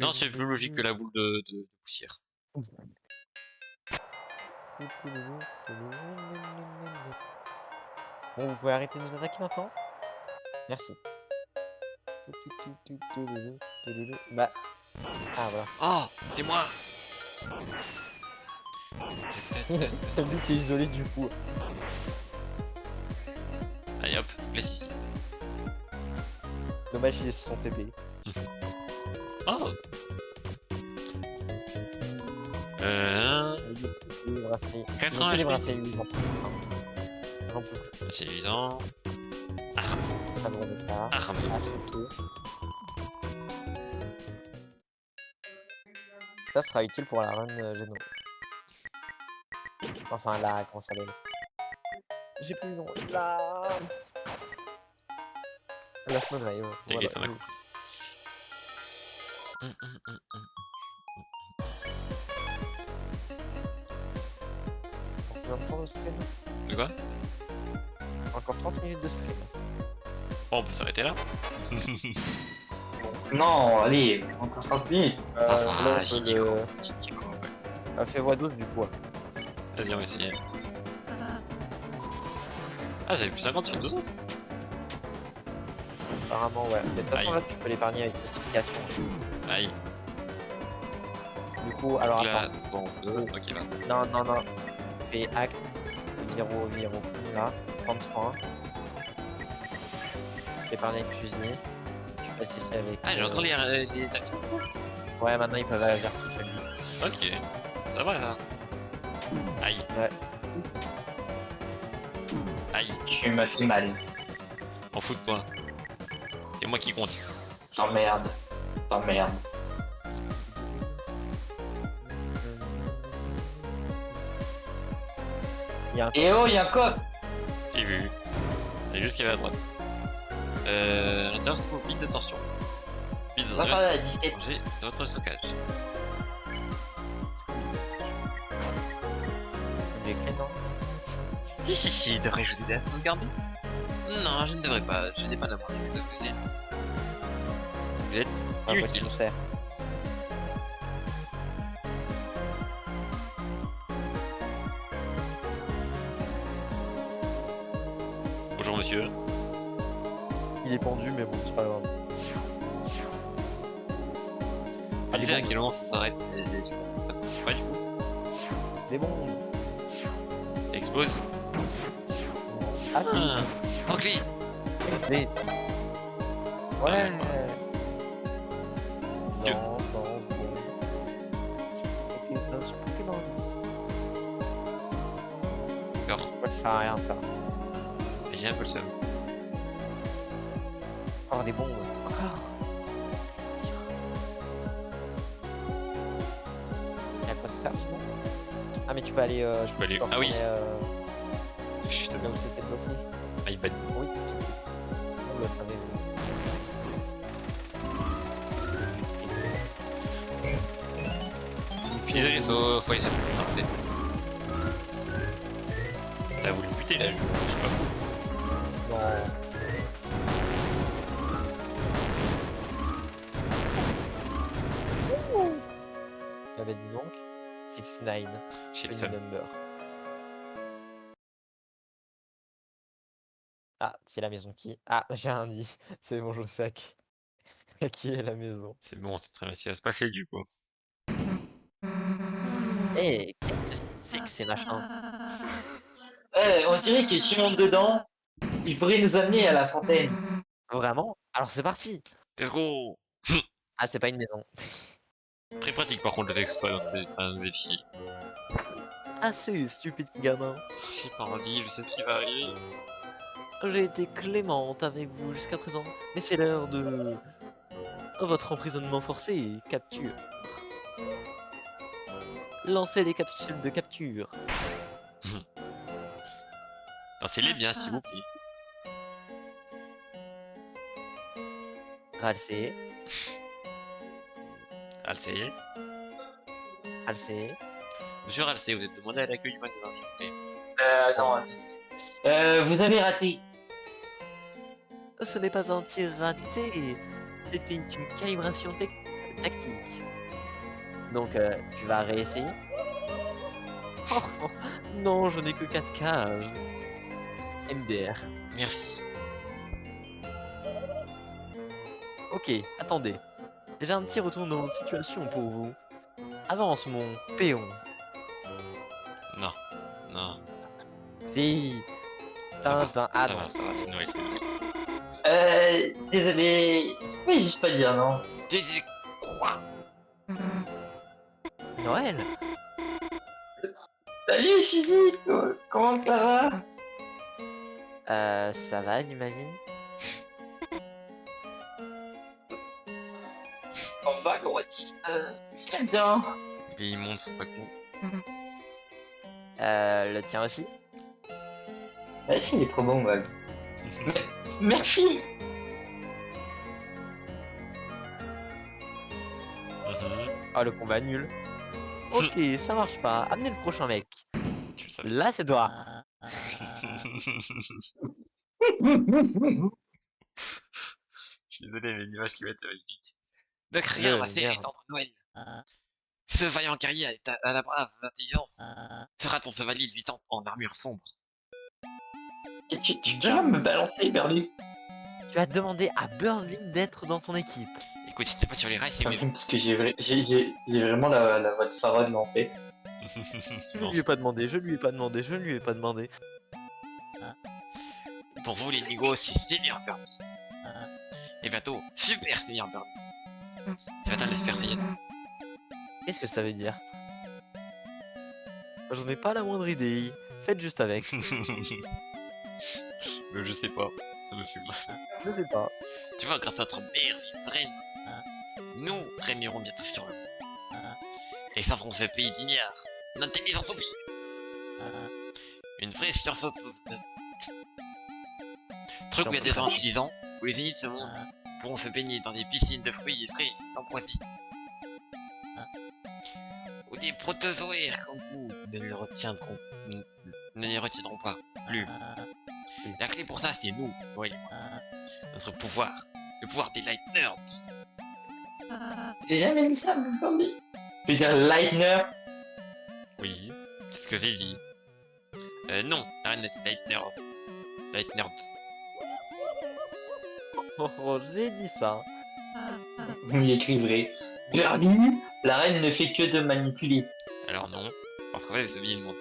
non, c'est plus logique que la boule de poussière. Bon, vous pouvez arrêter de nous attaquer maintenant. Merci. Bah. Ah, voilà. Oh, c'est moi. T'as vu que t'es isolé du coup. Allez hop, place ici. Dommage, ils se sont TP. Oh. Les bracelets. 80 les HP. bracelets luisants. C'est évident. Sabre de carte. Arme. Acheter. Ça sera utile pour la run Geno. Enfin là, comment ça s'appelle? J'ai plus le nom. Là. La Snow Drive. T'inquiète, on a Voilà. compris. Combien de temps de stream? De quoi? Encore 30 minutes de stream. Bon, on peut s'arrêter là. Non, allez, encore 30 minutes. Enfin, Là, on j'y peut dis le- quoi? J'y dis quoi, ouais. Ah, fais x12 du coup. Vas-y, on va essayer. Ah, j'avais plus 50 sur les deux autres. Apparemment, ouais. Mais de toute façon, Aïe. là, tu peux l'épargner avec notification. Aïe. Du coup, alors Donc là, attends. dans 2. Ok, va. Non, non, non. Fais acte. Viro. Là. 33. Épargner avec fusil. Tu peux essayer avec. Ah, j'ai encore les actions. Ouais, maintenant ils peuvent agir tout seuls. Ok. Ça va, ça. Aïe. Ouais. Aïe. Tu m'as fait mal. En fout de toi. C'est moi qui compte. T'emmerde. T'emmerde. Il y a un Eh oh, y'a un coq. J'ai vu. Il y a juste qu'il y avait à droite. À l'intérieur se trouve bit de tension. Bit de On va parler à la disquette. Rangez dans votre stockage. écrit, non? Hihihi, devrais-je vous aider à sauvegarder? Non, je ne devrais pas. Je n'ai pas la moindre idée de ce que c'est. Vous êtes Ah, bah, tu inutile. nous sers. Bonjour monsieur. Il est pendu, mais bon, c'est pas grave. Je disais à bombes. quel moment ça s'arrête et je sais pas, ça ne s'arrête pas du coup. Des bombes. Explose. Ah, c'est Ah, Oakley. des... Ouais. Dieu. Non, non, bon. Ok, ça, je crois que non. D'accord. Ouais, ça sert à rien, ça. J'ai un peu le seum. Encore des bombes. Encore. Tiens. Et à quoi ça sert sinon? Ah, mais tu peux aller. Je peux aller. peux Ah oui. retourner, Chut. là où c'était bloqué. Ah, il bat. Oui, tu peux. On le savait. Désolé, faut laisser arrêter. T'as voulu me buter là, je sais pas fou. Non. Ah bah dis donc. 6ix9ine. J'ai le Penny seum. Number. Ah, c'est la maison qui. Ah, j'ai un indice. C'est bon, je sais qui est la maison. C'est bon, c'est très bien ce qui va se passer du coup. Eh, qu'est-ce que c'est que ces machins? On dirait que si on monte dedans, il pourrait nous amener à la fontaine. Vraiment? Alors c'est parti! Let's go. Ah, c'est pas une maison. Très pratique par contre le fait que ce soit notre défi. Assez stupide gamin. J'ai pas envie, je sais ce qui va arriver. J'ai été clémente avec vous jusqu'à présent, mais c'est l'heure de votre emprisonnement forcé et capture. Lancez des capsules de capture. Lancez-les bien s'il vous plaît. Ralsez, Alcé. ralsez. Monsieur Alcé, vous êtes demandé à l'accueil du magasin s'il vous plaît. Non. Vous avez raté. Ce n'est pas un tir raté, c'était une calibration tactique. Donc tu vas réessayer. Oh, non, je n'ai que 4 cases. MDR. Merci. Ok, attendez. J'ai un petit retournement de situation pour vous. Avance mon péon. Non. Non. Si. Tintin. Ah non. Ça va, c'est Noël, c'est Noël. Désolé. Je peux juste pas dire non. Désolé, quoi? Noël. Salut Chizi, comment ça va? Ça va, j'imagine. On va comment c'est bien. Il est immonde, c'est pas con. Le tien aussi. Ah si, il est trop bon, Wag. Merci. Ah, le combat nul. Ok, ça marche pas. Amenez le prochain mec. Tu le savais. Là, c'est toi. Je suis désolé, mais l'image qui va être magnifique. Donc rien va serrer merde. entre Noël. Ce vaillant guerrier à la brave intelligence fera ton chevalier luisant en armure sombre. Et tu dois me balancer vers lui. Tu as demandé à Berlin d'être dans ton équipe. Écoute, si t'es pas sur les rails, c'est Ça me mieux. fume parce que j'ai vraiment la voix de Farad en fait. Je ne lui ai pas demandé, je ne lui ai pas demandé, je ne lui ai pas demandé. Pour vous les négos, c'est Seigneur Birdie. Et bientôt, Super Seigneur Birdie. Ça va t'en Super Saiyan. Qu'est-ce que ça veut dire? J'en ai pas la moindre idée. Faites juste avec. Mais je sais pas, ça me fume. Je sais pas. Tu vois, grâce à notre mère, reine, nous régnerons bientôt sur le monde. Et ça ce pays d'ignare, l'intelligence au pire. Une vraie science truc où il y a des gens intelligents, où les génies de ce monde pourront se baigner dans des piscines de fruits et frais d'ambroisie. Où des protozoaires comme vous ne les retiendront pas plus. La clé pour ça, c'est nous, Noël. Notre pouvoir. Le pouvoir des Light Nerds. J'ai jamais vu ça, Bambi. Je veux dire Lightner. Oui, c'est ce que j'ai dit. Non, la reine des Light Nerds. Light Nerds. Oh, j'ai dit ça. Vous m'y écrivrez. Birdie, la reine ne fait que de manipuler. Alors non, parce qu'en fait, c'est bien le monde.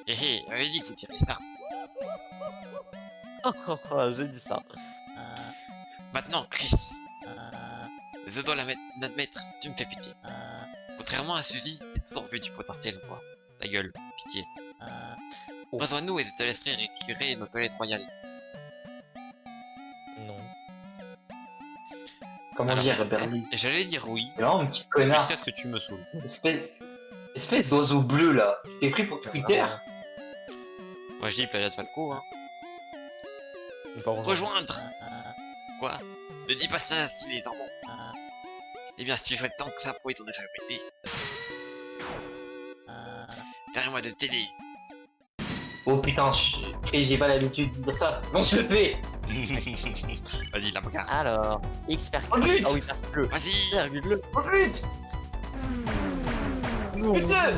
Hé hé, j'avais dit que vous tirez ça. J'ai dit ça. Maintenant, Chris. Je dois l'admettre, tu me fais pitié. Contrairement à Suzy, j'ai toujours vu du potentiel en toi. Ta gueule, pitié. Rejoins-nous et je te laisserai récupérer nos toilettes royales. Non. Comment Alors, dire, Birdie? J'allais dire oui, C'est vraiment un petit connard. jusqu'à ce que tu me saoules. Espèce d'oiseau bleu là. T'es pris pour Twitter? Moi je dis Planète Falco, hein. Rejoins. Rejoindre. Quoi? Ne dis pas ça si les enfants. Eh bien, si tu souhaites tant que ça pour ton déjà moi de t'aider. Oh putain, j'ai pas l'habitude de dire ça. Donc je le fais. Vas-y, la bagarre. Alors, X Oh, percute. zut. Ah oui, percute-le. Vas-y. Percute-le. Oh putain. Putain.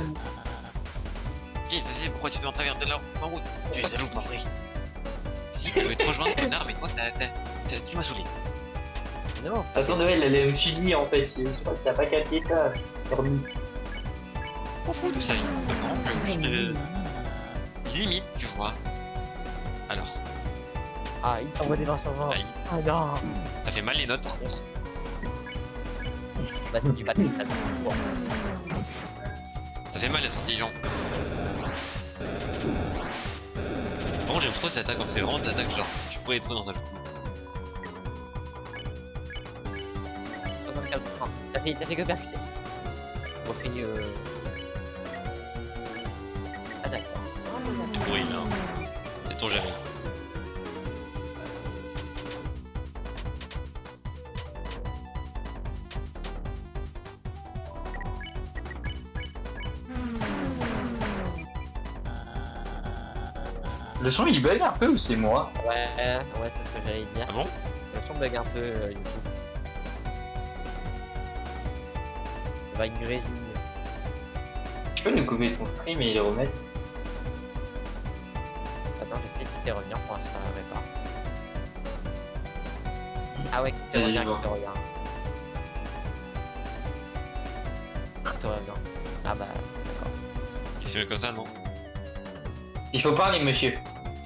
Vas-y, pourquoi tu fais en travers de la route? Tu es jaloux, Marty. Si, je vais te rejoindre, connard, mais toi, tu m'as saoulé. Non. De toute façon, Noël, elle est chili en fait. Je crois que t'as pas capté ça. Dormi. On fout de sa vie. Non, je limite, tu vois. Alors, Ah, il t'envoie des 20 sur 20. aïe. Ah non. Ça fait mal les notes par contre. Bah, c'est du patin. Bon. Ça fait mal d'être intelligent. Bon, j'aime trop cette attaque quand c'est vraiment des attaques genre. Tu pourrais les trouver dans un jeu. 64 points. T'as fait que percuter. On fait Ah d'accord. C'est pourri là. C'est ton jamais. Le son il bug un peu ou c'est moi? Ouais, c'est ce que j'allais dire. Ah bon? Le son bug un peu YouTube. Ça va une résine. Tu peux nous couper ton stream et le remettre? Attends, j'ai fait quitter revenir pour l'instant, ça répare. Ah ouais, quitter Allez, revenir, bon. quitter revenir. Quitter revenir. Ah bah, d'accord. Et c'est mieux comme ça, non? Il faut parler, monsieur.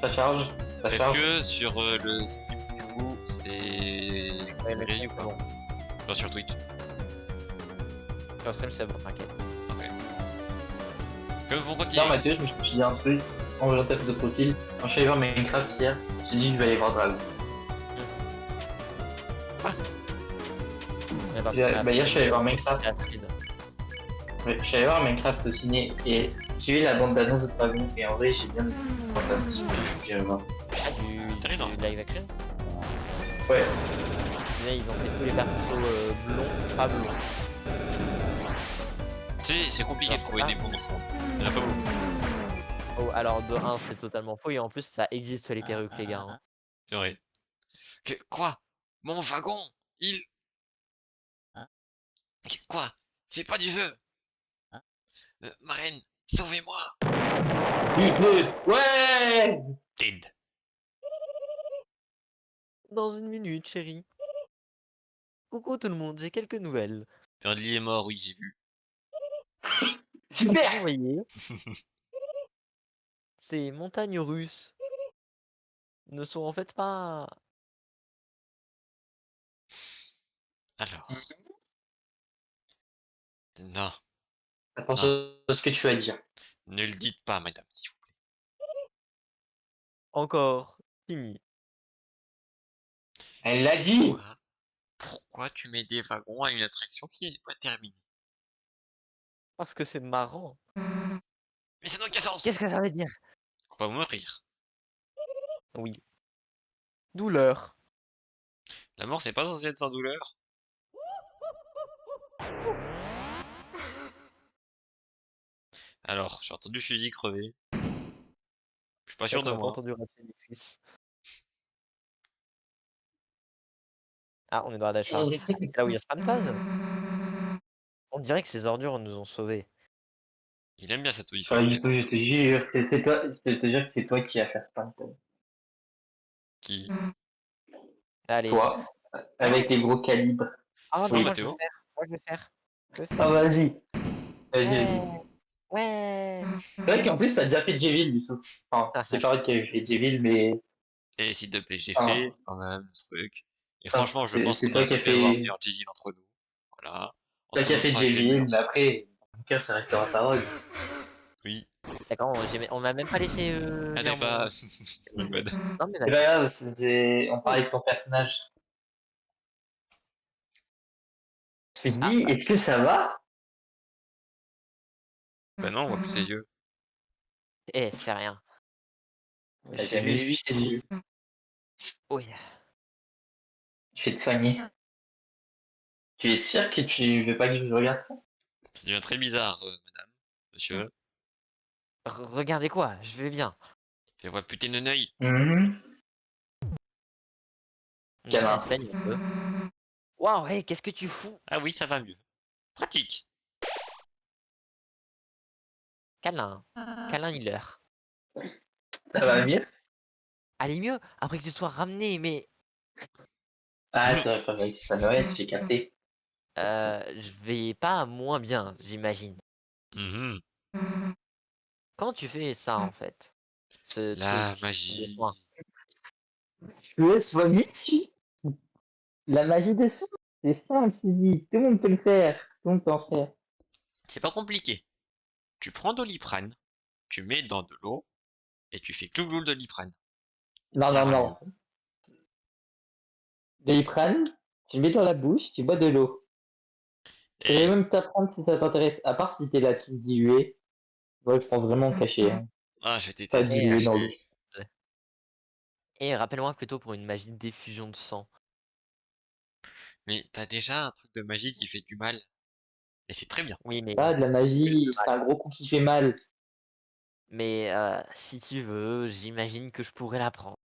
Ça charge. Ça Est-ce charge. que sur le stream du coup, c'est mais régi c'est ou pas? bon. Genre sur Twitch. Sur le stream, c'est bon, t'inquiète. Comme vous Tiens, continuez. Mathieu, je me suis dit un truc. Quand je tape de profil, quand je suis allé voir Minecraft hier, j'ai dit je vais aller voir Dragon. Mais parce Bah, qu'on a hier, je suis allé voir fait Minecraft. la stream. Ouais, je suis allé voir Minecraft au ciné et j'ai vu la bande d'annonce de Dragon et en vrai, j'ai bien aimé la bande d'annonce. Je suis allé voir. Ah, Intéressant, du ça. live action. Ouais. Là, ils ont fait tous les persos blonds, pas blonds. Tu sais, c'est compliqué de trouver des bons en ce moment. Il y en a pas beaucoup. Oh, alors de 1, c'est totalement faux et en plus, ça existe les perruques, les gars. Hein. C'est vrai. Quoi? Mon wagon, il. Quoi? Fais pas du feu! Marraine, sauvez-moi! Ouais. Dead. Dans une minute, chérie. Coucou tout le monde, j'ai quelques nouvelles. Burnley est mort, oui, j'ai vu. Super. Vous voyez, ces montagnes russes ne sont en fait pas... Alors. Non, Attention à ce que tu vas dire. ne le dites pas, madame, s'il vous plaît. encore fini. Elle l'a dit. Pourquoi tu mets des wagons à une attraction qui n'est pas terminée? Parce que c'est marrant. Mais ça n'a aucun sens! Qu'est-ce que ça veut dire? On va mourir. Oui. Douleur. La mort, c'est pas censé être sans douleur. Alors, j'ai entendu Fusil crever. Je suis pas sûr de On a pas moi. entendu rater Alexis. Ah, on est dans la d'achat. C'est là où il y a Spamton. On dirait que ces ordures nous ont sauvés. Il aime bien cette Pas modification. du tout, je te jure, c'est toi, je te jure que c'est toi qui as fait ça. Qui? Allez. Toi, avec les gros calibres. Ah, Oui, moi je Mathéo. vais faire. Moi je vais faire. Je vais Ah faire. vas-y. Vas-y, vas-y. Ouais. C'est vrai qu'en plus t'as déjà fait J-Ville du tout. Enfin, c'est pas vrai que j'ai fait J-Ville, mais Et s'il te plaît, j'ai Ah. fait quand même ce truc. Et Ah, franchement, je c'est- pense c'est qu'on toi a qui as pu avoir fait- meilleur Gigi entre nous. Voilà. toi Entre qui as nos fait trois J-Ville, gamers. mais après, mon cœur ça restera parole. Oui. D'accord, on m'a même pas laissé. Ah, dire t'es mon- pas. C'est my bad. Non, mais C'est d'accord. pas grave, on parlait de ton personnage. Je te dis, est-ce que ça va? Bah non, on voit plus ses yeux. Eh, c'est rien. T'as jamais vu, c'est vu. Oui. Je vais te soigner. Tu es sûr que tu veux pas que je regarde ça? Ça devient très bizarre, madame, monsieur. Regardez quoi, je vais bien. Fais voir putain de œil. Mhm. Câlin. Elle saigne un peu. Waouh, hey, qu'est-ce que tu fous? Ah oui, ça va mieux. Pratique. Câlin. Câlin Healer. Ça va mieux? Allez mieux, après que tu te sois ramené, mais Ah, t'aurais pas vu que ça Noël, j'ai capté. je vais pas moins bien, j'imagine. Mhm. Comment tu fais ça en fait? Ce La truc de magie. soin. Ouais, sois bien celui. La magie des sons, c'est simple, je dis. Tout le monde peut le faire. Tout le monde peut en faire. C'est pas compliqué. Tu prends Doliprane, tu mets dans de l'eau, et tu fais clou-glou le Doliprane. Non, Ça non, va non. mieux. Doliprane, tu mets dans la bouche, tu bois de l'eau. Je vais Et... même t'apprendre si ça t'intéresse. À part si t'es la team diluée. Moi, je prends vraiment caché. Hein. Ah, je vais Pas t'étester, Et, dilué caché. dans l'eau. rappelle-moi plutôt pour une magie de diffusion de sang. Mais t'as déjà un truc de magie qui fait du mal. Et c'est très bien. Oui, mais Pas de la magie, c'est un gros coup qui fait mal. si tu veux, j'imagine que je pourrais l'apprendre.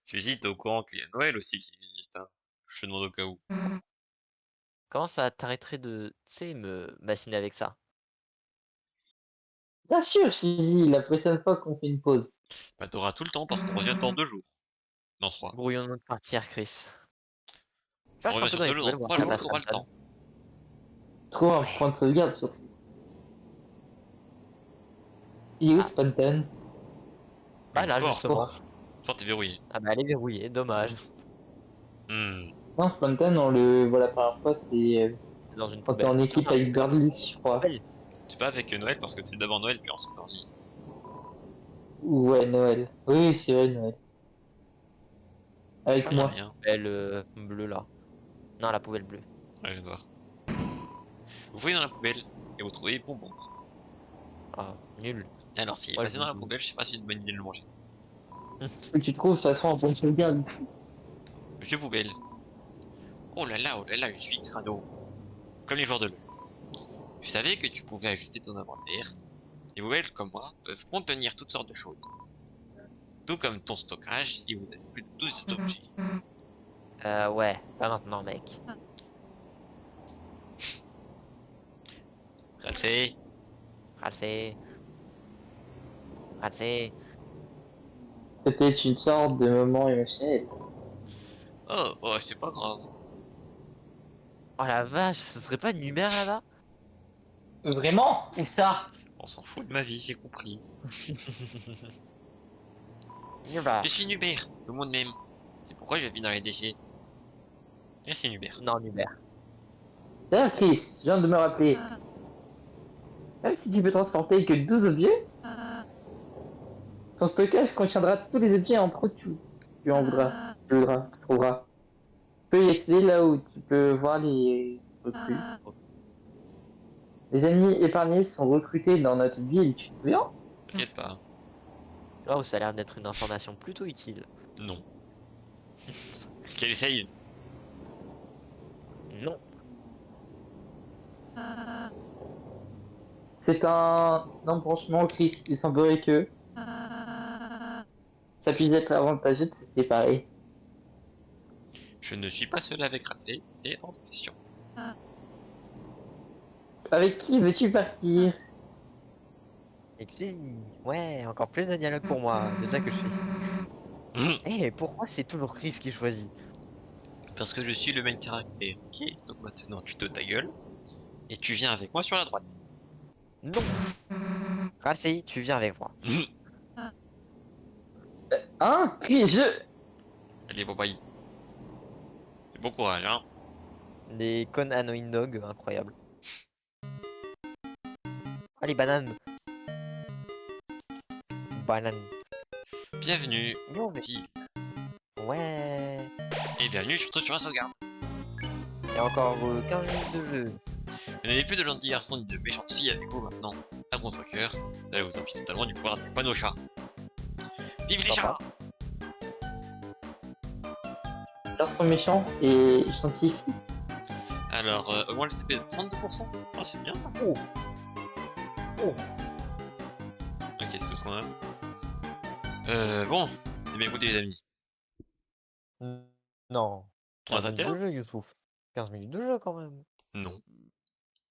T'es au courant qu'il y a Noël aussi qui existe, hein. Je te demande au cas où. Comment ça t'arrêterait de, tu sais, me bassiner avec ça? Bien sûr, Chizy, la prochaine fois qu'on fait une pause. Bah t'auras tout le temps parce qu'on revient dans 2 jours. Dans 3. Brouillons-nous de partir, Chris. Tu vois, On je suis un revient peu sur dans ce les jeu dans poubelles, voir 3 ça jours, passe t'auras comme le ça. temps. Trouve un Ouais. point de sauvegarde surtout. Il est où Ah. Spontan? Bah Une là, porte. justement. Porte est verrouillée. Ah bah elle est verrouillée, dommage. Hmm. Non, Spontan, on le voit la première fois, c'est Dans une quand t'es poubelle. en équipe Ah, avec Birdly, je crois. poubelle. C'est pas avec Noël parce que c'est d'abord Noël puis ensuite Orly. Ouais, Noël. Oui, c'est vrai, Noël. Avec Rien, moi. rien. Poubelle bleue là. Non, la poubelle bleue. Ouais, je viens de voir. Vous fouillez dans la poubelle et vous trouvez bonbons. Ah, nul. Alors s'il est Ouais, passé je dans la vous- poubelle, je sais pas si c'est une bonne idée de le manger. Faut que tu trouves de toute façon un point de sauvegarde. Monsieur Poubelle. Oh là là, je suis crado. Comme les joueurs de LoL. Tu savais que tu pouvais ajuster ton inventaire. Les poubelles, comme moi, peuvent contenir toutes sortes de choses. Tout comme ton stockage si vous avez plus de 12 objets. Ouais, pas maintenant, mec. Ralsei. Ralsei. Ralsei. C'était une sorte de moment émotionnel. Oh, c'est pas grave. Oh la vache, ce serait pas une Uber là-bas? Vraiment? Où ça? On s'en fout de ma vie, j'ai compris. Uber. Je suis Hubert, tout le monde m'aime. C'est pourquoi je vis dans les déchets. Merci Hubert. Non, Uber. D'ailleurs, Chris, je viens de me rappeler. Même si tu peux transporter que 12 objets, ton stockage contiendra tous les objets entre eux tu en voudras, tu trouveras. Tu peux y accéder là où tu peux voir les recrues. Les ennemis épargnés sont recrutés dans notre ville, tu te souviens? T'inquiète pas. Oh, ça a l'air d'être une information plutôt utile. Non. Parce qu'elle essaye. Non. C'est un embranchement, Chris, il semblerait que ça puisse être avantageux de se séparer. Je ne suis pas seul avec Ralsei, c'est hors de question. Avec qui veux-tu partir? Excuse. Ouais, encore plus de dialogue pour moi. C'est ça que je fais. Eh, pourquoi c'est toujours Chris qui choisit? Parce que je suis le même caractère, ok? Donc maintenant tu te ta gueule. Et tu viens avec moi sur la droite. Non. Ralsei, tu viens avec moi. Hein? Puis je... Allez, bye bye. Et bon courage, hein. Les con annoying dog, incroyable. Ah, les bananes. Banane. Bienvenue, Non, mais... dit. Ouais. Et bienvenue surtout sur la sauvegarde. Il y a encore 15 minutes de jeu. Vous n'avez plus de gentils garçons ni de méchantes filles avec vous maintenant. À contre-cœur, cela vous empêche totalement du pouvoir des panneaux chats. Vive les chats! Garçon méchant et scientifique. Alors, augmente le TP de 32%. Ah, c'est bien. Oh. Ok, ce qu'on a. Bon. Eh bien, écoutez, les amis. Non. On va 15 s'arrêter minutes là? de jeu, Youssouf. 15 minutes de jeu quand même. Non.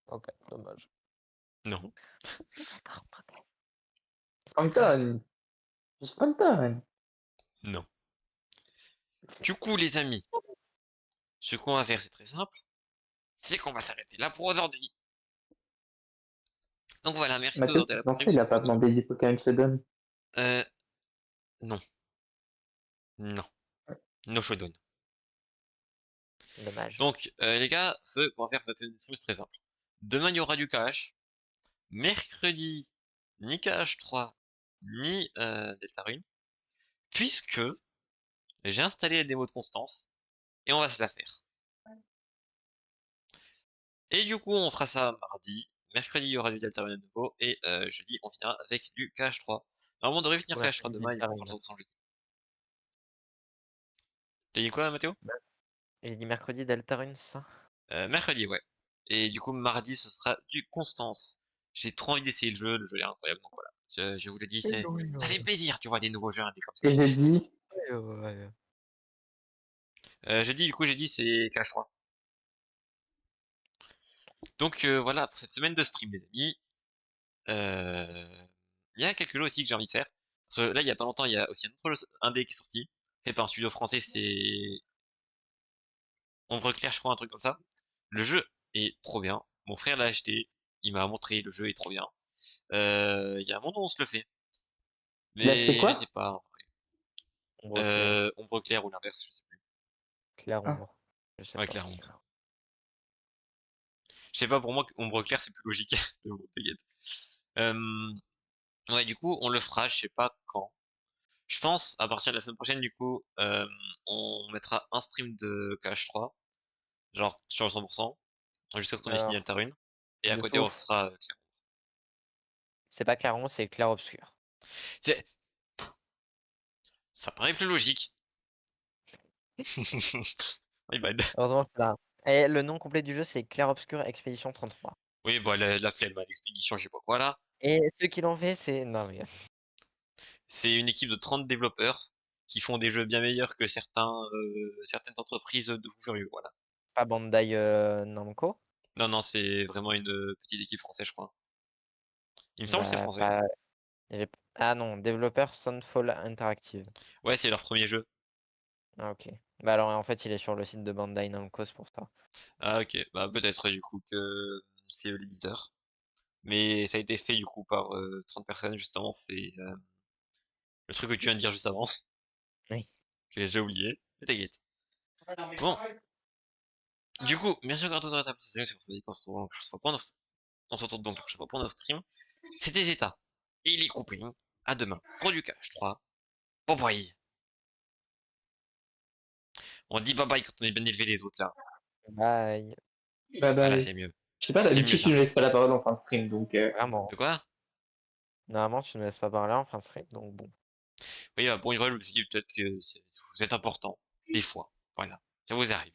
Ok, dommage. Non. D'accord, ok. Spontan. Spontan. Non. Du coup, les amis, ce qu'on va faire, c'est très simple. C'est qu'on va s'arrêter là pour aujourd'hui. Donc voilà, merci de nous Mathéo, avoir non, la il sur a ce pas mode. demandé du Pokémon Showdown. Non. Non. No showdown. Dommage. Donc, les gars, ce qu'on va faire pour cette émission, c'est très simple. Demain, il y aura du cash. Mercredi, ni KH3, ni Deltarune. Puisque j'ai installé la démo de Constance. Et on va se la faire. Et du coup, on fera ça mardi. Mercredi, il y aura du Deltarune à nouveau. Et jeudi, on finira avec du KH3. Normalement, on devrait finir Pour KH3 mercredi, demain. Et on fera le tour jeudi. T'as dit quoi, Mathéo? J'ai dit mercredi Deltarune, c'est ça? Mercredi, ouais. Et du coup, mardi, ce sera du Constance. J'ai trop envie d'essayer le jeu est incroyable, donc voilà. Je vous l'ai dit, ça fait plaisir, tu vois, des nouveaux jeux indés comme ça. Et jeudi, Ouais. Jeudi, du coup, j'ai dit c'est KH3. Donc voilà pour cette semaine de stream, les amis. Il y a quelques jeux aussi que j'ai envie de faire. Parce que là, il y a pas longtemps, il y a aussi un autre jeu indé qui est sorti, fait par un studio français, c'est Ombre Claire, je crois, un truc comme ça. Le jeu est trop bien. Mon frère l'a acheté, il m'a montré, le jeu est trop bien. Il y a un monde où on se le fait. il a acheté Mais je sais quoi? pas, en vrai. Ombre claire. Ombre Claire ou l'inverse, je sais plus. Claire Ah. ombre. Je sais Ouais, pas. clairement. Je sais pas, pour moi, Ombre Claire, c'est plus logique. Mais bon, t'inquiète. Ouais, du coup, on le fera, je sais pas quand. Je pense, à partir de la semaine prochaine, du coup, on mettra un stream de KH3, genre sur le 100%, jusqu'à ce qu'on ait fini Alors, Altarune. Et à côté, on Youssouf, fera Claire. c'est pas clairon, c'est clair obscur. C'est- Ça paraît plus logique. My bad. Heureusement que là. Et le nom complet du jeu, c'est Clair Obscur Expédition 33. Oui, bon, la flemme, l'expédition, je sais pas quoi là. Et ceux qui l'ont fait, c'est. Non, mais. C'est une équipe de 30 développeurs qui font des jeux bien meilleurs que certaines entreprises de fous furieux, voilà. Pas Bandai Namco. Non, non, c'est vraiment une petite équipe française, je crois. Il me semble que c'est Bah, français. pas. Ah non, développeur Soundfall Interactive. Ouais, c'est leur premier jeu. Ah, ok. Bah alors, en fait, il est sur le site de Bandai Namco, c'est pour ça. Ah, ok. Bah, peut-être du coup que c'est l'éditeur. Mais ça a été fait du coup par 30 personnes, justement. C'est le truc que tu viens de dire juste avant, Oui. que j'ai déjà oublié. Mais t'inquiète. Bon, du coup, merci encore à tous d'avoir été abonnés, c'est pour ça qu'on se retrouve la prochaine fois pour notre... On se retrouve donc la prochaine fois pour notre stream. C'était Zeta. Et il est compris. À demain pour du cash 3. Bye bye. On dit bye bye quand on est bien élevé les autres là. Bye. Bye Voilà, bye. c'est mieux. Je sais pas, C'est mieux d'habitude, tu ça. me laisses pas la parole en fin de stream, donc... Vraiment. De quoi? Normalement, tu ne laisses pas parler en fin de stream, donc bon. Oui, bah, pour une fois, je me suis dit peut-être que vous êtes important. Des fois. Voilà. Ça vous arrive.